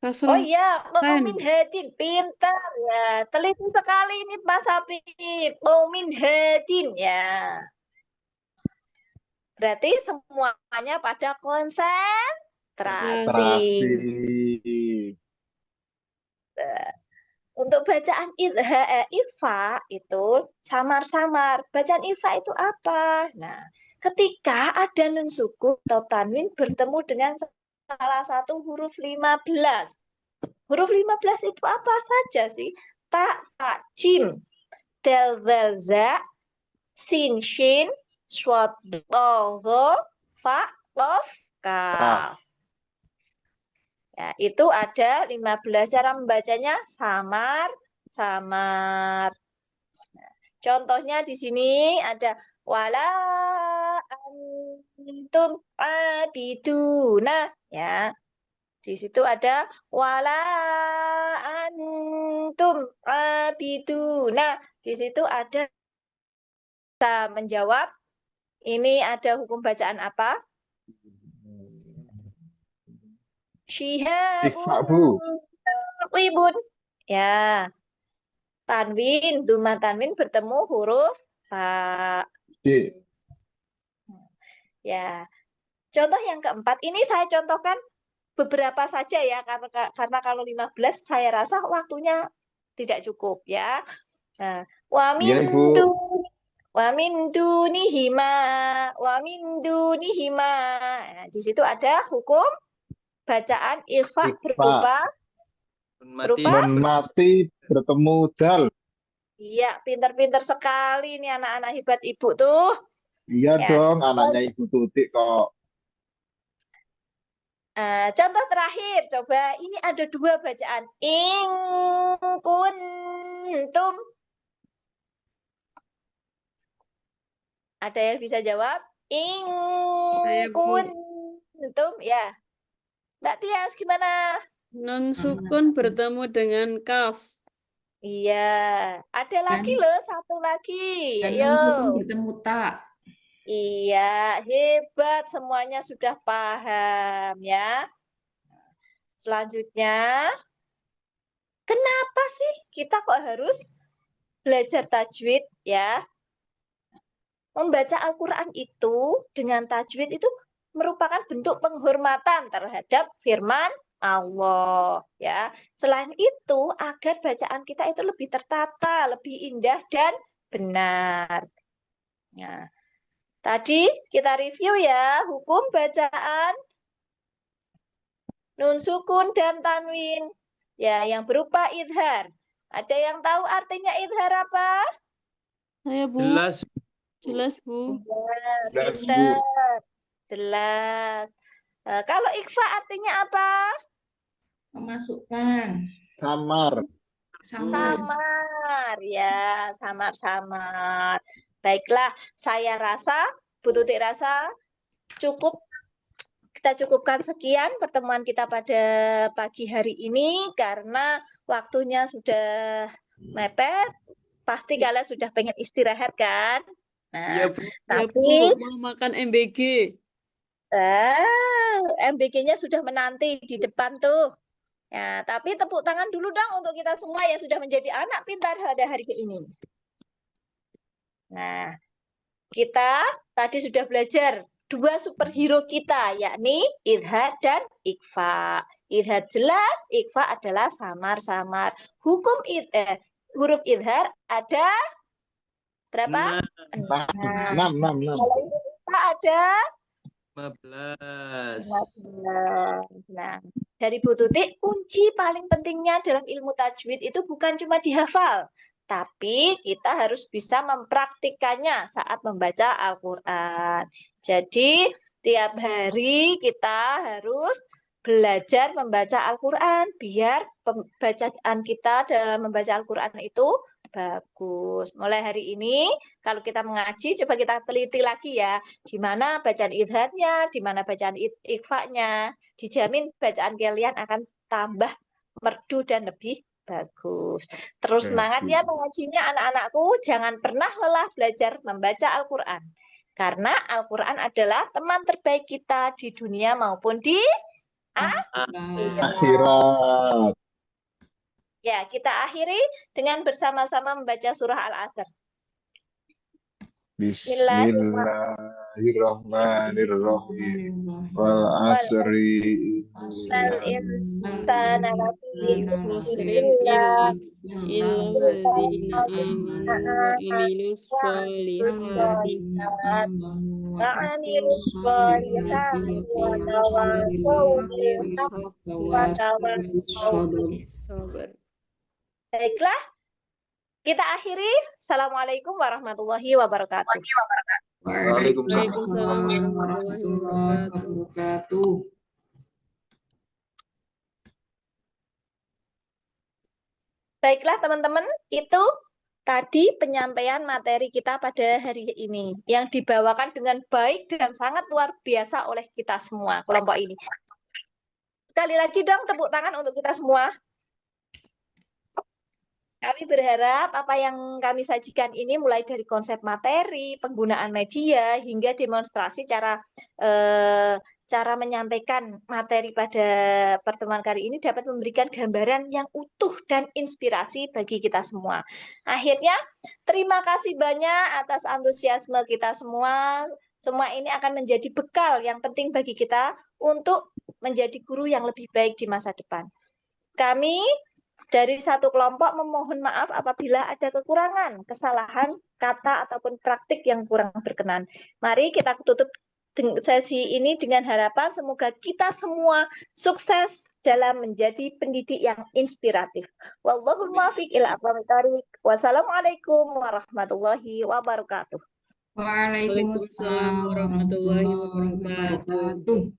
oh iya, Kasrohan. min hadin, pintar ya. Teliti sekali ini Mas Habib. Min hadin ya. Berarti semuanya pada konsentrasi. Terasi. Untuk bacaan ifa itu samar-samar. Bacaan ifa itu apa? Nah, ketika ada nun sukun atau tanwin bertemu dengan salah satu huruf 15. Huruf 15 itu apa saja sih? Ta, ta, jim, del, zel, za, sin, shin, swat, do, fa, kof, kaf. Ya, itu ada 15 cara membacanya samar, samar. Nah, contohnya di sini ada wala antum abiduna ya. Di situ ada wala antum abiduna. Di situ ada kita menjawab ini ada hukum bacaan apa? Ikhfa Bu. Syibun. Ya. Tanwin, duma tanwin bertemu huruf fa. D. Ya. Contoh yang keempat, ini saya contohkan beberapa saja ya, karena kalau 15 saya rasa waktunya tidak cukup ya. Nah, wa Iya min Ibu. dunihima, wa min dunihima. Nah, di situ ada hukum bacaan ikhfa Ikhfa. berupa Nun mati Nun mati bertemu dal. iya, pinter-pinter sekali nih anak-anak hebat ibu tuh. Iya Ya. dong, anaknya Ibu Tuti kok. Contoh terakhir, coba ini ada dua bacaan. In kuntum. Ada yang bisa jawab? In Saya, Bu. kuntum. Ya. Mbak Tias gimana? Non sukun bertemu dengan kaf. Iya. Ada lagi loh, satu lagi. Dan Ayo. nun sukun bertemu tak. Iya, hebat. Semuanya sudah paham ya. Selanjutnya, kenapa sih kita kok harus belajar tajwid ya? Membaca Al-Quran itu dengan tajwid itu merupakan bentuk penghormatan terhadap firman Allah ya. Selain itu agar bacaan kita itu lebih tertata, lebih indah dan benar. Nah, tadi kita review ya hukum bacaan nun sukun dan tanwin ya yang berupa idhar. Ada yang tahu artinya idhar apa? Saya Bu, Jelas. jelas Bu. Jelas, Bu. Pintar. Jelas. Kalau ikhfa artinya apa? Memasukkan. Samar. Samar. Samar, ya, samar-samar. Baiklah, saya rasa, Bu Tutik rasa cukup. Kita cukupkan sekian pertemuan kita pada pagi hari ini karena waktunya sudah mepet. Pasti kalian sudah pengen istirahat kan? Iya, Nah, Bu. Ya Bu, tapi mau makan MBG. MBG-nya sudah menanti di depan tuh. Ya, tapi tepuk tangan dulu dong untuk kita semua yang sudah menjadi anak pintar pada hari ini. Nah, kita tadi sudah belajar dua superhero kita, yakni idhar dan ikhfa. Idhar jelas, ikhfa adalah samar-samar. Huruf idhar ada berapa? 6, 6. Kalau ikhfa ada 15. 15. Nah, dari Bu Tutik, kunci paling pentingnya dalam ilmu tajwid itu bukan cuma dihafal, tapi kita harus bisa mempraktikkannya saat membaca Al-Quran. Jadi, tiap hari kita harus belajar membaca Al-Quran, biar pembacaan kita dalam membaca Al-Quran itu bagus. Mulai hari ini, kalau kita mengaji, coba kita teliti lagi ya, di mana bacaan idharnya, di mana bacaan ikhfanya. Dijamin bacaan kalian akan tambah merdu dan lebih bagus. Terus semangat ya mengajinya anak-anakku, jangan pernah lelah belajar membaca Al-Quran. Karena Al-Quran adalah teman terbaik kita di dunia maupun di akhirat. Akhirat. Ya, kita akhiri dengan bersama-sama membaca surah Al-Asr. Bismillahirrahmanirrahim. Wal asri Wal insana lafi khusr illa Illadzina amanu wa amilus solihati وعملوا الصالحات وتواصوا بالحق وتواصوا Sabar. Baiklah, kita akhiri. Assalamualaikum warahmatullahi wabarakatuh. Waalaikumsalam warahmatullahi wabarakatuh. Baiklah teman-teman, itu tadi penyampaian materi kita pada hari ini yang dibawakan dengan baik dan sangat luar biasa oleh kita semua kelompok ini. Sekali lagi dong tepuk tangan untuk kita semua. Kami berharap apa yang kami sajikan ini mulai dari konsep materi, penggunaan media, hingga demonstrasi cara menyampaikan materi pada pertemuan kali ini dapat memberikan gambaran yang utuh dan inspirasi bagi kita semua. Akhirnya, terima kasih banyak atas antusiasme kita semua. Semua ini akan menjadi bekal yang penting bagi kita untuk menjadi guru yang lebih baik di masa depan. Kami dari satu kelompok memohon maaf apabila ada kekurangan, kesalahan, kata ataupun praktik yang kurang berkenan. Mari kita tutup sesi ini dengan harapan semoga kita semua sukses dalam menjadi pendidik yang inspiratif. Wallahul muwaffiq ila aqwamit thoriq. Wassalamualaikum warahmatullahi wabarakatuh. Waalaikumsalam warahmatullahi wabarakatuh.